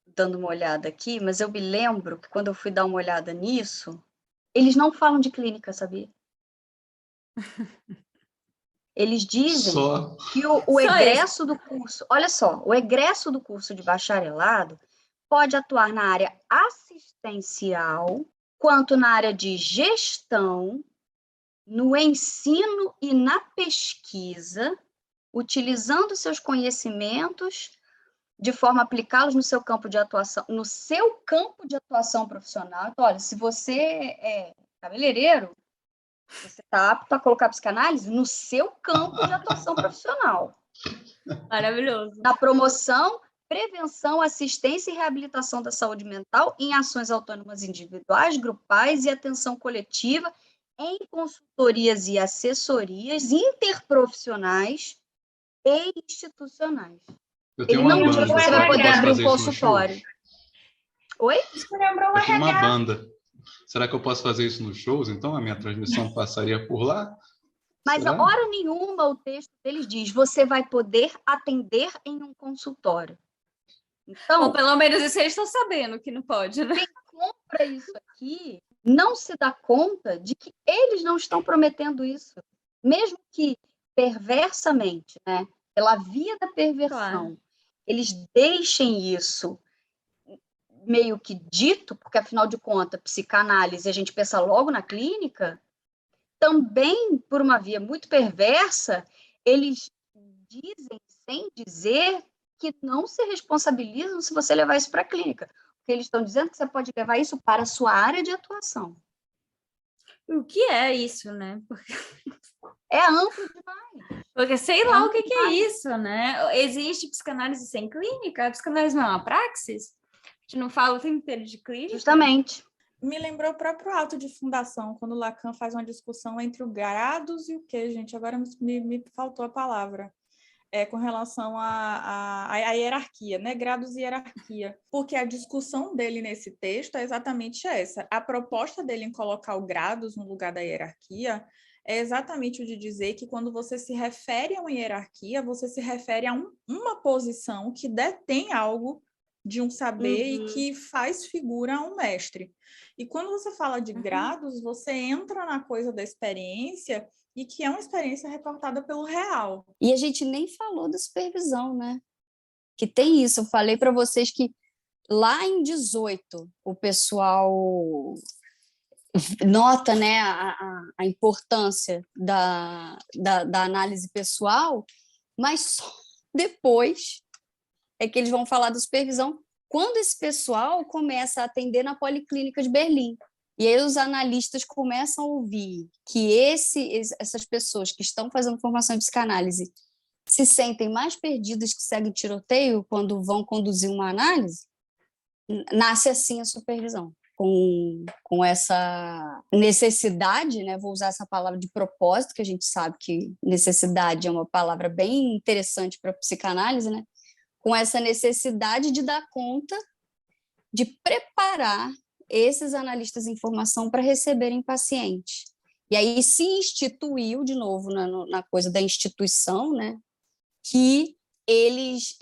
dando uma olhada aqui, mas eu me lembro que quando eu fui dar uma olhada nisso, eles não falam de clínica, sabia? Eles dizem que o egresso do curso, olha só, o egresso do curso de bacharelado pode atuar na área assistencial, quanto na área de gestão, no ensino e na pesquisa, utilizando seus conhecimentos de forma a aplicá-los no seu campo de atuação, profissional. Então, olha, se você é cabeleireiro, você está apto a colocar psicanálise no seu campo de atuação profissional. Maravilhoso. Na promoção, prevenção, assistência e reabilitação da saúde mental em ações autônomas individuais, grupais e atenção coletiva, em consultorias e assessorias interprofissionais e institucionais. Ele não diz que você vai poder abrir um consultório. Oi? Eu tenho uma banda. Será que eu posso fazer isso nos shows? Então, a minha transmissão passaria por lá? Mas, a hora nenhuma, o texto deles diz, você vai poder atender em um consultório. Então, ou pelo menos isso eles estão sabendo que não pode, né? Quem compra isso aqui não se dá conta de que eles não estão prometendo isso. Mesmo que perversamente, né, pela via da perversão, eles deixem isso meio que dito, porque, afinal de contas, psicanálise, a gente pensa logo na clínica, também, por uma via muito perversa, eles dizem, sem dizer, que não se responsabilizam se você levar isso para a clínica. Porque eles estão dizendo que você pode levar isso para a sua área de atuação. O que é isso, né? Porque... é amplo demais. Porque sei lá o que é isso, né? Existe psicanálise sem clínica? A psicanálise não é uma praxis? A gente não fala o tempo inteiro de clínica? Justamente. Me lembrou o próprio ato de fundação, quando Lacan faz uma discussão entre o grados e o quê, gente? Agora me faltou a palavra. Com relação à hierarquia, né? Grados e hierarquia. Porque a discussão dele nesse texto é exatamente essa. A proposta dele em colocar o grados no lugar da hierarquia é exatamente o de dizer que quando você se refere a uma hierarquia, você se refere a uma posição que detém algo de um saber e que faz figura a um mestre. E quando você fala de grados, você entra na coisa da experiência e que é uma experiência reportada pelo real. E a gente nem falou da supervisão, né? Que tem isso. Eu falei para vocês que lá em 18 o pessoal nota, né, a importância da análise pessoal, mas só depois é que eles vão falar da supervisão, quando esse pessoal começa a atender na Policlínica de Berlim. E aí os analistas começam a ouvir que essas pessoas que estão fazendo formação em psicanálise se sentem mais perdidas que seguem tiroteio quando vão conduzir uma análise, nasce assim a supervisão. Com essa necessidade, né? Vou usar essa palavra de propósito, que a gente sabe que necessidade é uma palavra bem interessante para a psicanálise, né? Com essa necessidade de dar conta, de preparar esses analistas em formação para receberem pacientes. E aí se instituiu, de novo, na coisa da instituição, né? Que eles,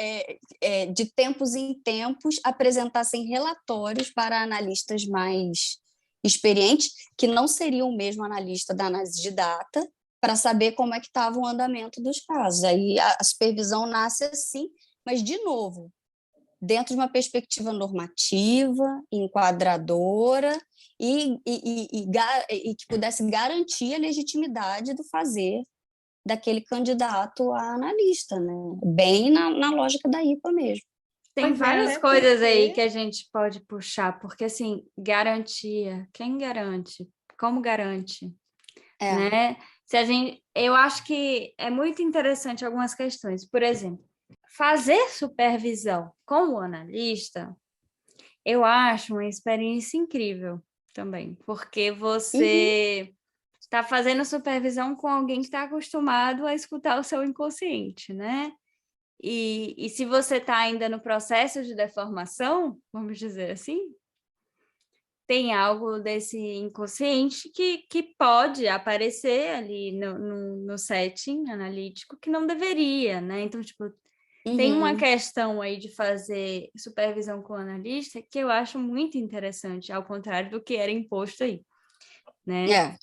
de tempos em tempos, apresentassem relatórios para analistas mais experientes, que não seriam o mesmo analista da análise de data, para saber como é que estava o andamento dos casos. Aí a supervisão nasce assim, mas, de novo, dentro de uma perspectiva normativa, enquadradora, e que pudesse garantir a legitimidade do fazer daquele candidato a analista, né? Bem na lógica da IPA mesmo. Tem várias coisas aí que a gente pode puxar, porque, assim, garantia, quem garante? Como garante? Né? Eu acho que é muito interessante algumas questões. Por exemplo, fazer supervisão com o analista, eu acho uma experiência incrível também, porque você está fazendo supervisão com alguém que está acostumado a escutar o seu inconsciente, né? E se você está ainda no processo de deformação, vamos dizer assim, tem algo desse inconsciente que pode aparecer ali no setting analítico que não deveria, né? Então, tipo, tem uma questão aí de fazer supervisão com o analista que eu acho muito interessante, ao contrário do que era imposto aí, né?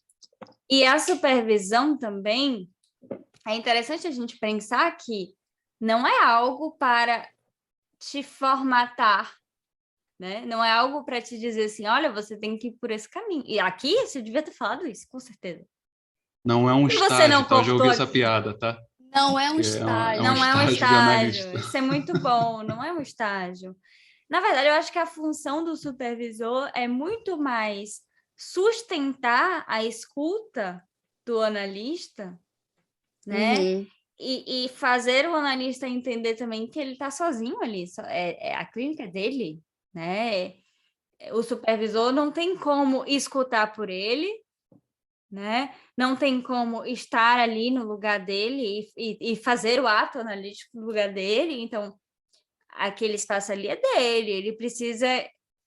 E a supervisão também, é interessante a gente pensar que não é algo para te formatar, né? Não é algo para te dizer assim, olha, você tem que ir por esse caminho. E aqui você devia ter falado isso, com certeza. Não é um estágio, tá? Eu já ouvi essa piada, tá? Não é um estágio. Não é um estágio. Isso é muito bom, não é um estágio. Na verdade, eu acho que a função do supervisor é muito mais sustentar a escuta do analista, né? E fazer o analista entender também que ele está sozinho ali, a clínica dele, né? O supervisor não tem como escutar por ele, né? Não tem como estar ali no lugar dele e fazer o ato analítico no lugar dele, então aquele espaço ali é dele, ele precisa,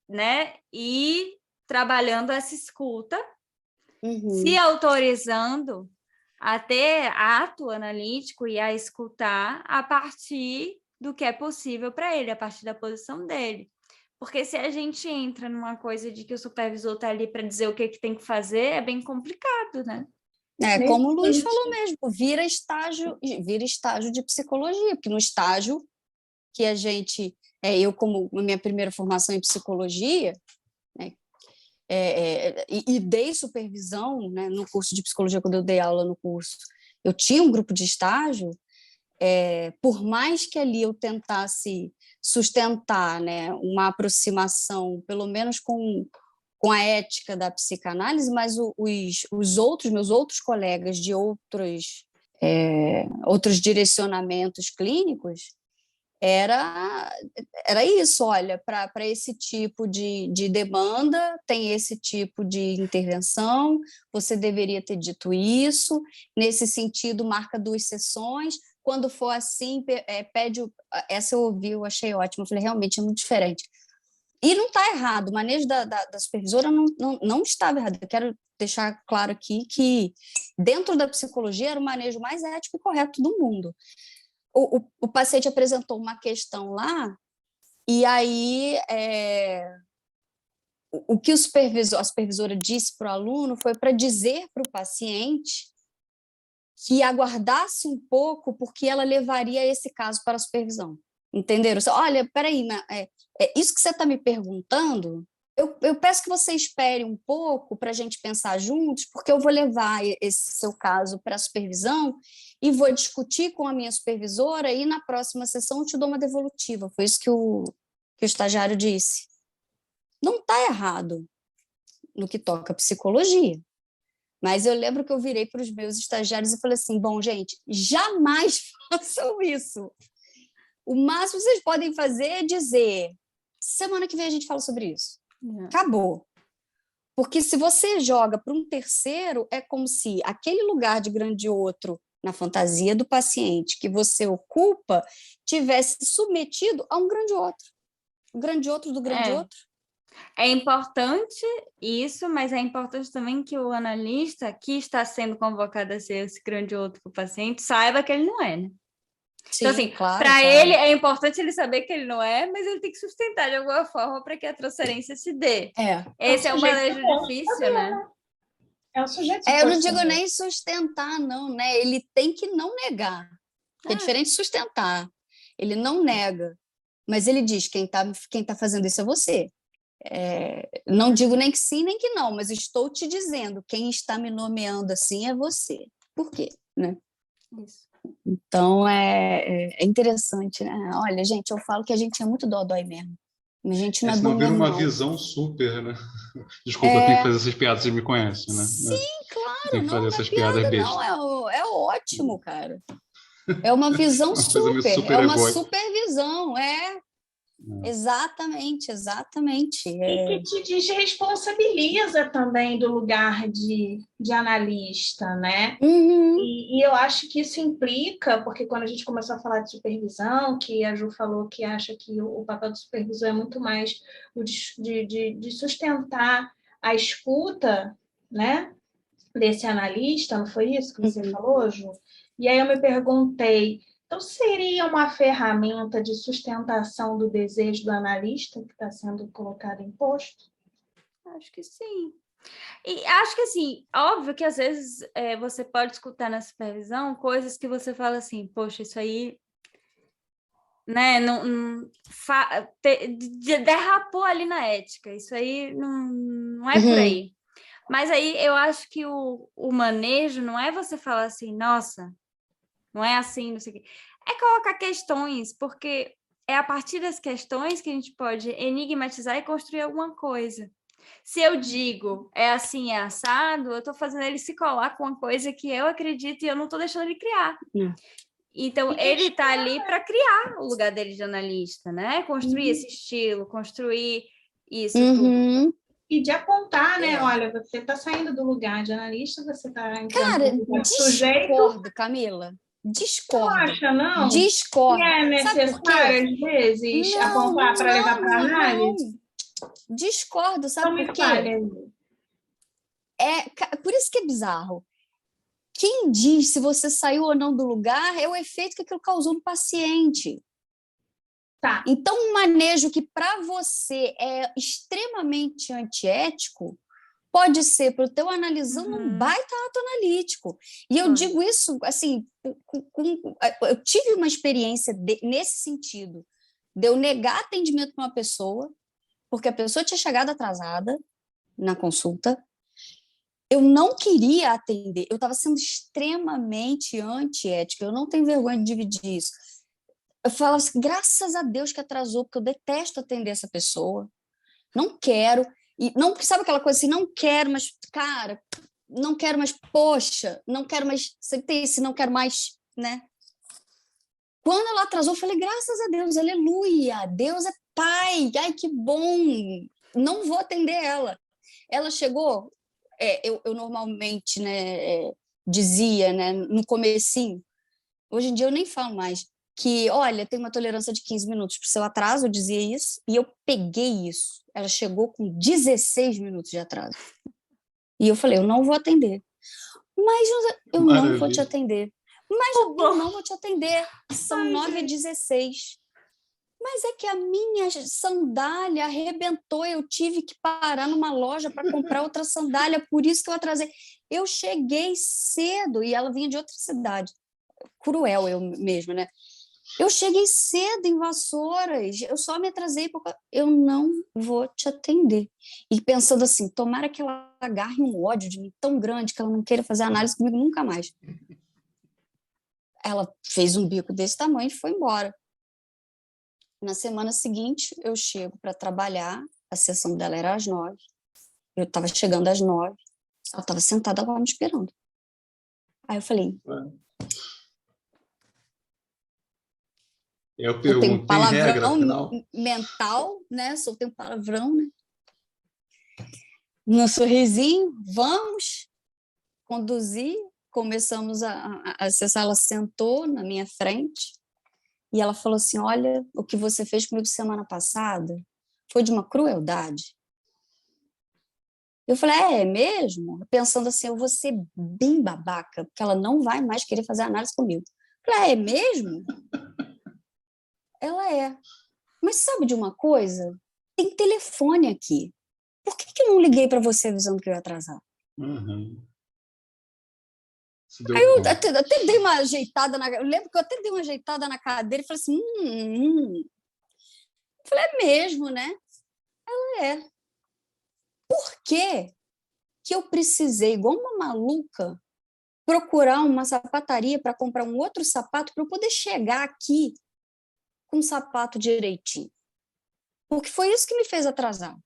né, ir trabalhando essa escuta, se autorizando a ter ato analítico e a escutar a partir do que é possível para ele, a partir da posição dele. Porque se a gente entra numa coisa de que o supervisor está ali para dizer o que tem que fazer, é bem complicado, né? Como o Luiz falou mesmo, vira estágio de psicologia, porque no estágio que a gente... eu, como minha primeira formação em psicologia, né, e dei supervisão, né, no curso de psicologia, quando eu dei aula no curso, eu tinha um grupo de estágio, por mais que ali eu tentasse sustentar, né, uma aproximação, pelo menos com a ética da psicanálise, mas meus outros colegas de outras outros direcionamentos clínicos, era isso, olha, para esse tipo de demanda, tem esse tipo de intervenção, você deveria ter dito isso, nesse sentido, marca 2 sessões, quando for assim, pede... Essa eu ouvi, eu achei ótimo, eu falei, realmente é muito diferente. E não está errado, o manejo da supervisora não estava errado. Eu quero deixar claro aqui que, dentro da psicologia, era o manejo mais ético e correto do mundo. O paciente apresentou uma questão lá, e aí o que a supervisora disse para o aluno foi para dizer para o paciente que aguardasse um pouco, porque ela levaria esse caso para a supervisão. Entenderam? Olha, peraí, isso que você está me perguntando, eu peço que você espere um pouco para a gente pensar juntos, porque eu vou levar esse seu caso para a supervisão e vou discutir com a minha supervisora e na próxima sessão eu te dou uma devolutiva. Foi isso que o estagiário disse. Não está errado no que toca a psicologia. Mas eu lembro que eu virei para os meus estagiários e falei assim, bom, gente, jamais façam isso. O máximo que vocês podem fazer é dizer, semana que vem a gente fala sobre isso. Acabou. Porque se você joga para um terceiro, é como se aquele lugar de grande outro na fantasia do paciente que você ocupa tivesse submetido a um grande outro. O grande outro do grande outro. É importante isso, mas é importante também que o analista que está sendo convocado a ser esse grande outro para o paciente saiba que ele não é, né? Sim, então, assim, claro, para ele é importante ele saber que ele não é, mas ele tem que sustentar de alguma forma para que a transferência se dê. Esse é um manejo difícil, né? É o sujeito. Eu não digo nem sustentar, não, né? Ele tem que não negar. É diferente de sustentar. Ele não nega, mas ele diz, quem tá fazendo isso é você. Não digo nem que sim, nem que não, mas estou te dizendo, quem está me nomeando assim é você. Por quê? Né? Isso. Então, é interessante, né? Olha, gente, eu falo que a gente é muito dodói mesmo. A gente não é bom vira mesmo, uma não. visão super, né? Desculpa, eu tenho que fazer essas piadas, vocês me conhecem, né? Sim, claro, tem que fazer essas piadas bestas. Não, é ótimo, cara. É uma visão super, é uma supervisão, Exatamente. E que te desresponsabiliza também do lugar de analista, né? Uhum. E eu acho que isso implica, porque quando a gente começou a falar de supervisão, que a Ju falou que acha que o papel do supervisor é muito mais o de sustentar a escuta, né, desse analista, não foi isso que você falou, Ju? E aí eu me perguntei, então seria uma ferramenta de sustentação do desejo do analista que está sendo colocado em posto? Acho que sim. E acho que, assim, óbvio que às vezes você pode escutar na supervisão coisas que você fala assim, poxa, isso aí, né, derrapou ali na ética, isso aí não é por aí. Mas aí eu acho que o manejo não é você falar assim, nossa, não é assim, não sei o quê. É colocar questões, porque é a partir das questões que a gente pode enigmatizar e construir alguma coisa. Se eu digo é assim, é assado, eu estou fazendo ele se colar com uma coisa que eu acredito e eu não estou deixando ele criar. Então, ele está ali para criar o lugar dele de analista, né? Construir esse estilo, construir isso tudo. E de apontar, né? Olha, você está saindo do lugar de analista, você está entrando no lugar de sujeito. Discordo, Camila. Discordo. Não acha, não? Discordo. E é necessário, às vezes, apontar para levar para análise? Discordo, sabe por quê? Por isso que é bizarro. Quem diz se você saiu ou não do lugar é o efeito que aquilo causou no paciente. Tá. Então, um manejo que para você é extremamente antiético pode ser para o teu analisando um baita ato analítico. E eu digo isso, assim, eu tive uma experiência nesse sentido, de eu negar atendimento para uma pessoa, porque a pessoa tinha chegado atrasada na consulta, eu não queria atender, eu estava sendo extremamente antiética, eu não tenho vergonha de dividir isso. Eu falava assim, graças a Deus que atrasou, porque eu detesto atender essa pessoa, não quero, e não, sabe aquela coisa assim, não quero, mas, cara, não quero mais, poxa, não quero mais, você tem esse não quero mais, né? Quando ela atrasou, eu falei, graças a Deus, aleluia, Deus é pai, ai, que bom, não vou atender ela. Ela chegou, eu normalmente, né, dizia, né, no comecinho, hoje em dia eu nem falo mais, que, olha, tem uma tolerância de 15 minutos para o seu atraso, eu dizia isso, e eu peguei isso. Ela chegou com 16 minutos de atraso. E eu falei, eu não vou atender. Mas eu não vou te atender. Mas eu não vou te atender. São 9h16. Mas é que a minha sandália arrebentou, eu tive que parar numa loja para comprar outra sandália, por isso que eu atrasei. Eu cheguei cedo, e ela vinha de outra cidade. Cruel eu mesma, né? Eu cheguei cedo em Vassouras, eu só me atrasei porque eu não vou te atender. E pensando assim, tomara que ela agarre um ódio de mim tão grande que ela não queira fazer análise comigo nunca mais. Ela fez um bico desse tamanho e foi embora. Na semana seguinte, eu chego para trabalhar, a sessão dela era às 9h, eu estava chegando às 9h, ela estava sentada lá me esperando. Aí eu falei... Eu pergunto, tenho um palavrão regra, afinal? mental, né? Soltei um palavrão, né? No sorrisinho, vamos conduzir. Começamos a sessão, ela sentou na minha frente e ela falou assim, olha, o que você fez comigo semana passada foi de uma crueldade. Eu falei, é mesmo? Pensando assim, eu vou ser bem babaca, porque ela não vai mais querer fazer análise comigo. Eu falei, é mesmo? Ela é. Mas sabe de uma coisa? Tem telefone aqui. Por que eu não liguei para você avisando que eu ia atrasar? Uhum. Aí eu até dei uma ajeitada eu lembro que eu até dei uma ajeitada na cadeira e falei assim, Eu falei, é mesmo, né? Ela é. Por que eu precisei, igual uma maluca, procurar uma sapataria para comprar um outro sapato para eu poder chegar aqui com o sapato direitinho? Porque foi isso que me fez atrasar.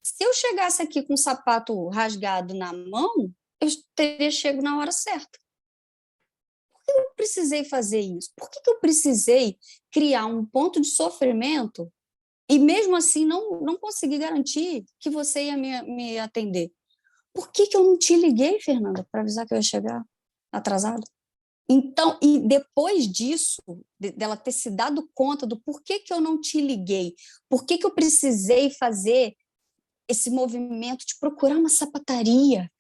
Se eu chegasse aqui com o sapato rasgado na mão, eu teria chegado na hora certa. Por que eu precisei fazer isso? Por que eu precisei criar um ponto de sofrimento e, mesmo assim, não consegui garantir que você ia me atender? Por que eu não te liguei, Fernanda, para avisar que eu ia chegar atrasada? Então, e depois disso, dela ter se dado conta do porquê que eu não te liguei, por que eu precisei fazer esse movimento de procurar uma sapataria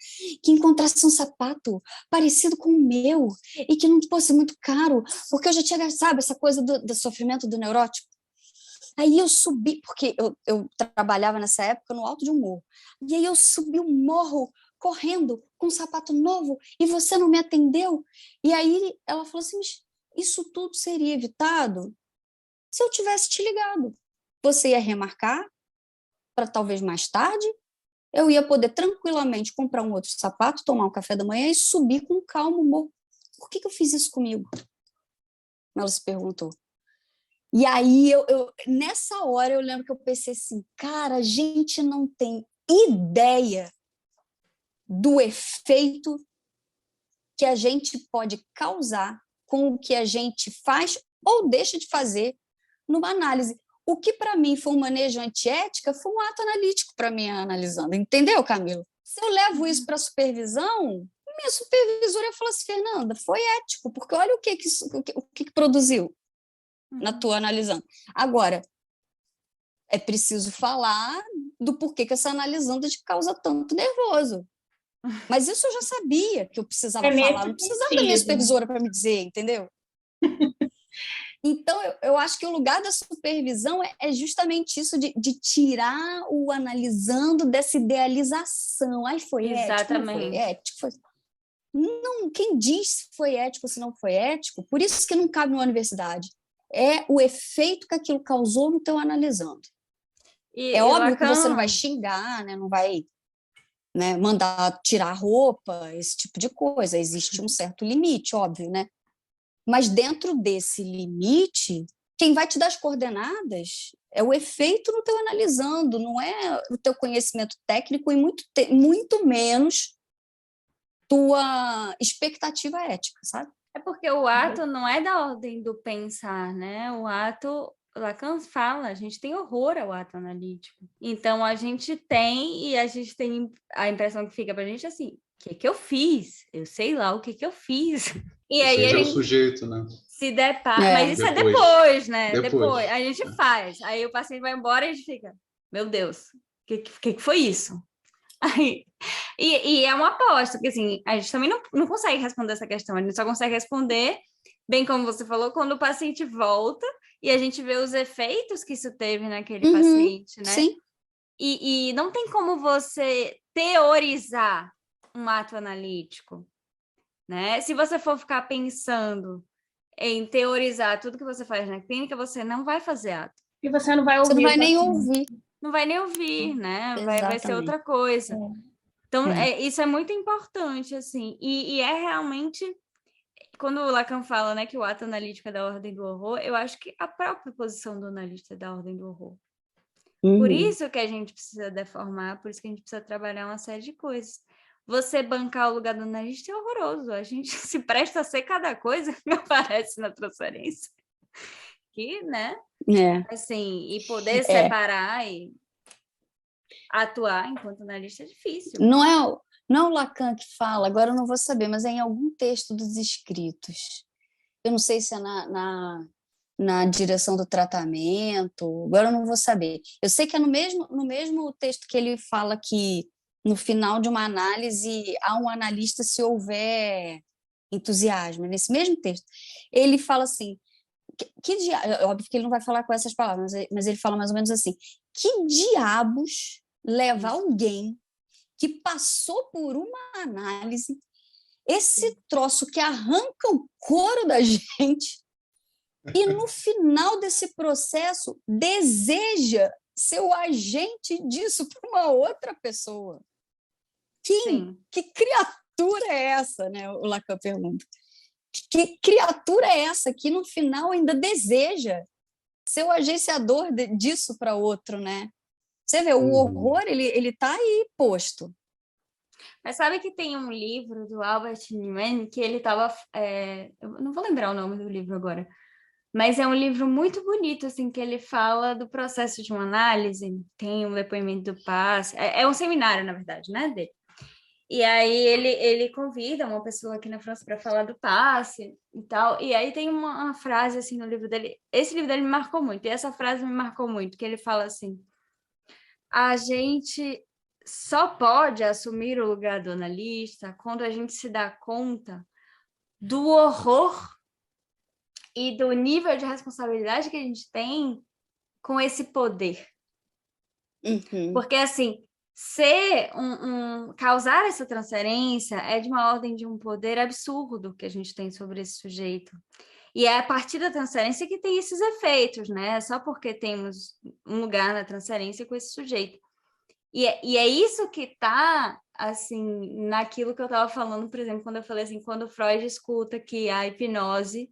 que encontrasse um sapato parecido com o meu e que não fosse muito caro, porque eu já tinha, sabe, essa coisa do sofrimento do neurótico. Aí eu subi, porque eu trabalhava nessa época no alto de um morro, e aí eu subi o morro correndo com um sapato novo e você não me atendeu. E aí ela falou assim, mas isso tudo seria evitado se eu tivesse te ligado. Você ia remarcar para talvez mais tarde, eu ia poder tranquilamente comprar um outro sapato, tomar um café da manhã e subir com calma o morro. Por que eu fiz isso comigo? Ela se perguntou. E aí, nessa hora, eu lembro que eu pensei assim, cara, a gente não tem ideia do efeito que a gente pode causar com o que a gente faz ou deixa de fazer numa análise. O que para mim foi um manejo antiética foi um ato analítico para mim analisando, entendeu, Camilo? Se eu levo isso para a supervisão, minha supervisora fala assim, Fernanda, foi ético, porque olha o que produziu na tua analisando. Agora, é preciso falar do porquê que essa analisando te causa tanto nervoso. Mas isso eu já sabia que eu precisava falar, não precisava da minha supervisora para me dizer, entendeu? Então, eu acho que o lugar da supervisão é justamente isso, de tirar o analisando dessa idealização. Aí foi ético, não foi ético. Não, quem diz se foi ético ou se não foi ético, por isso que não cabe numa universidade. É o efeito que aquilo causou no teu analisando. É óbvio que você não vai xingar, né? Não vai, né, mandar tirar a roupa, esse tipo de coisa. Existe um certo limite, óbvio, né? Mas dentro desse limite, quem vai te dar as coordenadas é o efeito no teu analisando, não é o teu conhecimento técnico e muito menos tua expectativa ética, sabe? É porque o ato não é da ordem do pensar, né? O ato, Lacan fala, a gente tem horror ao ato analítico. Então, a gente tem a impressão que fica pra gente assim, o que eu fiz? Eu sei lá o que eu fiz. E aí Seja a gente o sujeito, né? se depara... Mas isso Depois. é depois, né? Depois. A gente faz. Aí o paciente vai embora e a gente fica, meu Deus, o que foi isso? Aí, e é uma aposta, porque assim, a gente também não consegue responder essa questão, a gente só consegue responder, bem como você falou, quando o paciente volta e a gente vê os efeitos que isso teve naquele paciente, né? Sim. E não tem como você teorizar um ato analítico, né? Se você for ficar pensando em teorizar tudo que você faz na clínica, você não vai fazer ato. E você não vai ouvir. Você não vai nem ouvir. Não vai nem ouvir, né? Vai ser outra coisa. Então, isso é muito importante, assim. E é realmente... Quando o Lacan fala, né, que o ato analítico é da ordem do horror, eu acho que a própria posição do analista é da ordem do horror. Por isso que a gente precisa deformar, por isso que a gente precisa trabalhar uma série de coisas. Você bancar o lugar do analista é horroroso. A gente se presta a ser cada coisa que aparece na transferência. Que, né? Assim, e poder separar e atuar enquanto analista é difícil. Não é o Lacan que fala, agora eu não vou saber, mas é em algum texto dos escritos. Eu não sei se é na direção do tratamento, agora eu não vou saber. Eu sei que é no mesmo texto que ele fala que no final de uma análise há um analista se houver entusiasmo. Nesse mesmo texto, ele fala assim, óbvio que ele não vai falar com essas palavras, mas ele fala mais ou menos assim, que diabos leva alguém que passou por uma análise, esse troço que arranca o couro da gente, e no final desse processo deseja ser o agente disso para uma outra pessoa. Que criatura é essa, né? O Lacan pergunta. Que criatura é essa que no final ainda deseja ser o agenciador disso para outro, né? Você vê, o horror, ele tá aí posto. Mas sabe que tem um livro do Albert Newman que ele estava... eu não vou lembrar o nome do livro agora, mas é um livro muito bonito, assim, que ele fala do processo de uma análise, tem um depoimento do passe, é um seminário, na verdade, né, dele. E aí ele convida uma pessoa aqui na França para falar do passe e tal, e aí tem uma frase, assim, no livro dele, esse livro dele me marcou muito, e essa frase me marcou muito, que ele fala assim, a gente só pode assumir o lugar do analista quando a gente se dá conta do horror e do nível de responsabilidade que a gente tem com esse poder. Porque, assim, causar essa transferência é de uma ordem de um poder absurdo que a gente tem sobre esse sujeito. E é a partir da transferência que tem esses efeitos, né? Só porque temos um lugar na transferência com esse sujeito. E é isso que está, assim, naquilo que eu estava falando, por exemplo, quando eu falei assim, quando Freud escuta que a hipnose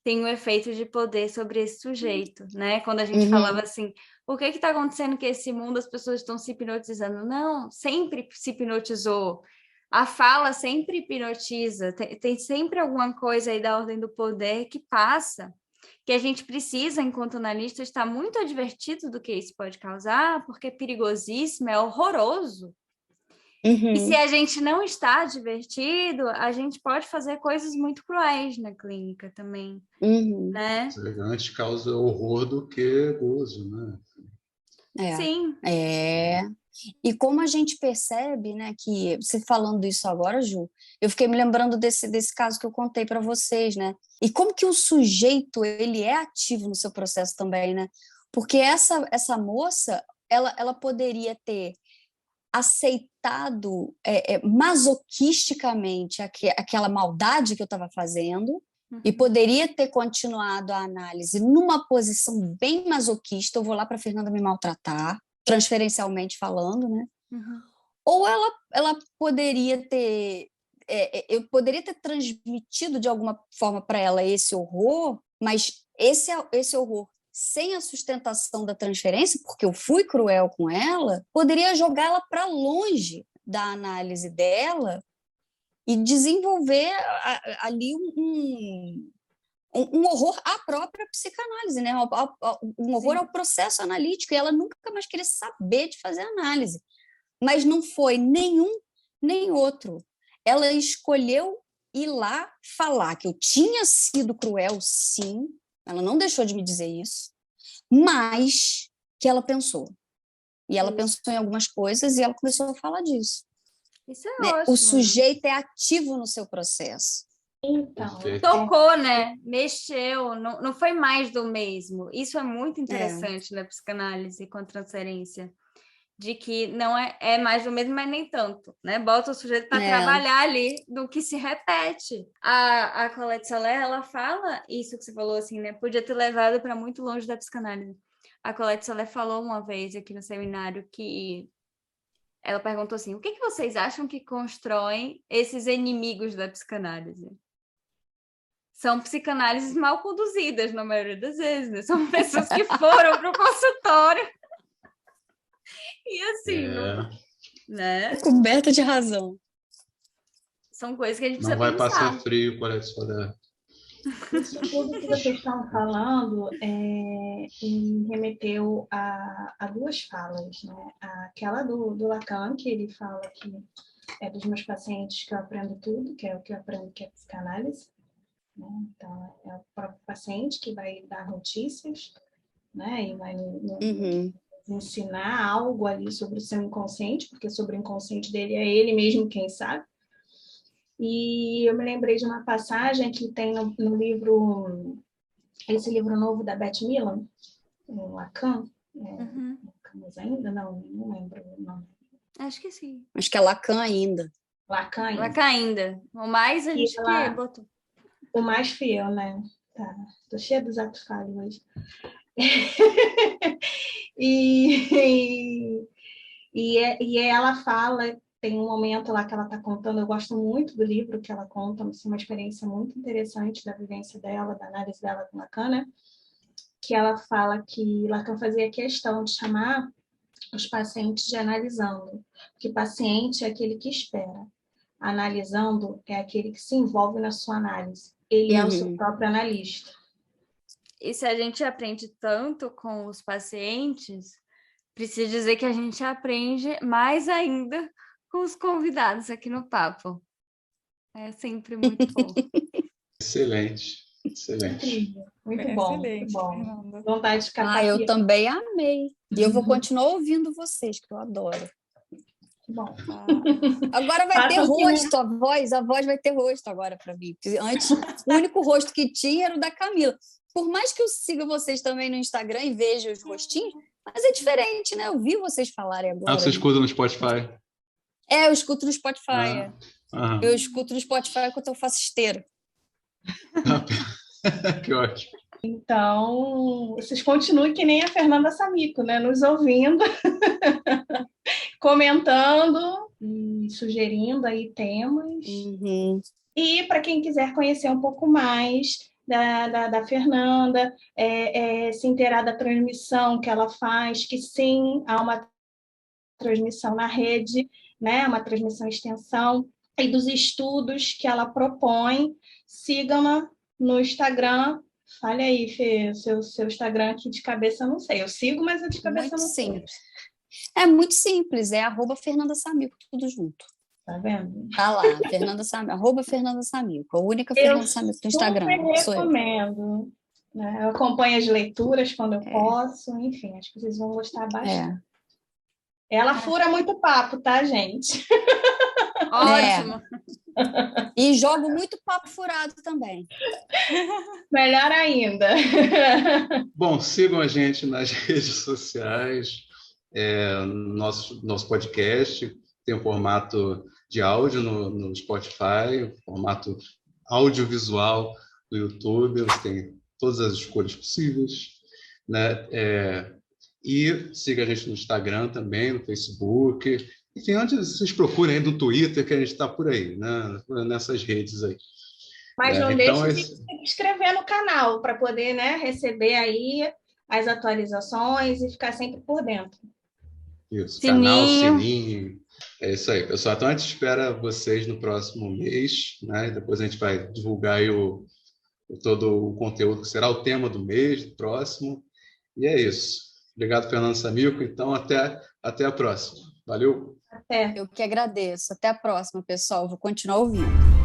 tem um efeito de poder sobre esse sujeito, né? Quando a gente falava assim, por que está acontecendo que esse mundo as pessoas estão se hipnotizando? Não, sempre se hipnotizou. A fala sempre hipnotiza, tem sempre alguma coisa aí da ordem do poder que passa, que a gente precisa, enquanto analista, estar muito advertido do que isso pode causar, porque é perigosíssimo, é horroroso. E se a gente não está advertido, a gente pode fazer coisas muito cruéis na clínica também, né? Antes causa horror do que gozo, né? Sim. E como a gente percebe, né, que você falando isso agora, Ju, eu fiquei me lembrando desse caso que eu contei para vocês, né? E como que o sujeito, ele é ativo no seu processo também, né? Porque essa moça, ela poderia ter aceitado masoquisticamente aquela maldade que eu estava fazendo e poderia ter continuado a análise numa posição bem masoquista, eu vou lá para a Fernanda me maltratar, transferencialmente falando, né? Ou ela poderia ter... eu poderia ter transmitido de alguma forma para ela esse horror, mas esse horror sem a sustentação da transferência, porque eu fui cruel com ela, poderia jogá-la para longe da análise dela e desenvolver ali um horror à própria psicanálise, né? Um horror ao processo analítico, e ela nunca mais queria saber de fazer análise. Mas não foi nenhum nem outro. Ela escolheu ir lá falar que eu tinha sido cruel, sim, ela não deixou de me dizer isso, mas que ela pensou. E ela pensou em algumas coisas e ela começou a falar disso. Isso é né? ótimo. O sujeito é ativo no seu processo. Então, tocou, né? Mexeu, não foi mais do mesmo. Isso é muito interessante na psicanálise com a transferência, de que não é mais do mesmo, mas nem tanto, né? Bota o sujeito para trabalhar ali do que se repete. A Colette Solé, ela fala isso que você falou, assim, né? Podia ter levado para muito longe da psicanálise. A Colette Solé falou uma vez aqui no seminário que ela perguntou assim, o que vocês acham que constroem esses inimigos da psicanálise? São psicanálises mal conduzidas, na maioria das vezes, né? São pessoas que foram para o consultório e assim, né? Coberta de razão. São coisas que a gente não precisa vai pensar. passar frio, parece. Isso tudo que vocês estão falando me remeteu a duas falas, né? Aquela do Lacan, que ele fala que é dos meus pacientes que eu aprendo tudo, que é o que eu aprendo, que é psicanálise. Né? Então, é o próprio paciente que vai dar notícias, né? E vai ensinar algo ali sobre o seu inconsciente, porque sobre o inconsciente dele é ele mesmo quem sabe. E eu me lembrei de uma passagem que tem no livro, esse livro novo da Beth Milan, o Lacan, Lacan ainda? Não lembro o nome. Acho que sim. Acho que é Lacan ainda. Lacan ainda. O mais a gente que botou. O mais fiel, né? Tá. Tô cheia dos atos falhos hoje. E ela fala, tem um momento lá que ela está contando, eu gosto muito do livro que ela conta, é uma experiência muito interessante da vivência dela, da análise dela com Lacan, né? Que ela fala que Lacan fazia questão de chamar os pacientes de analisando, que paciente é aquele que espera. Analisando é aquele que se envolve na sua análise. Ele é o seu próprio analista. E se a gente aprende tanto com os pacientes, preciso dizer que a gente aprende mais ainda com os convidados aqui no Papo. É sempre muito bom. Excelente. Incrível. Muito bom. Excelente, muito bom. Fernanda. Vontade de ficar eu também amei. E eu vou continuar ouvindo vocês, que eu adoro. Bom. Agora vai ter rosto, a voz vai ter rosto agora para mim. Antes, o único rosto que tinha era o da Camila. Por mais que eu siga vocês também no Instagram e veja os rostinhos, mas é diferente, né? Eu vi vocês falarem agora. Você escuta no Spotify? Eu escuto no Spotify. Eu escuto no Spotify enquanto eu faço esteira. Que ótimo. Então, vocês continuem que nem a Fernanda Samico, né? Nos ouvindo, comentando e sugerindo aí temas. E para quem quiser conhecer um pouco mais da Fernanda, se inteirar da transmissão que ela faz, que sim, há uma transmissão na rede, né? Uma transmissão extensão, e dos estudos que ela propõe, sigam-na no Instagram. Fale aí, Fê, seu Instagram aqui de cabeça eu não sei. Eu sigo, mas de cabeça eu não sei. Simples. É muito simples, é @Fernanda Samico, tudo junto. Tá vendo? Tá lá, Fernanda Samico, @Fernanda Samico, a única Fernanda Samico do Instagram. Eu recomendo. Né? Eu acompanho as leituras quando eu posso, enfim, acho que vocês vão gostar bastante. Ela fura muito papo, tá, gente? Ótimo. E jogo muito papo furado também. Melhor ainda. Bom, sigam a gente nas redes sociais, nosso podcast tem um formato de áudio no Spotify, formato audiovisual no YouTube, você tem todas as escolhas possíveis, né? E siga a gente no Instagram também, no Facebook. Enfim, onde vocês procurem aí no Twitter, que a gente está por aí, né? Nessas redes aí. Mas não deixe de se inscrever no canal para poder, né, receber aí as atualizações e ficar sempre por dentro. Isso, Sininho. canal, sininho. É isso aí, pessoal. Então, a gente espera vocês no próximo mês, né? Depois a gente vai divulgar aí todo o conteúdo que será o tema do mês, do próximo. E é isso. Obrigado, Fernando Samico. Então, até a próxima. Valeu. Até. Eu que agradeço. Até a próxima, pessoal. Vou continuar ouvindo.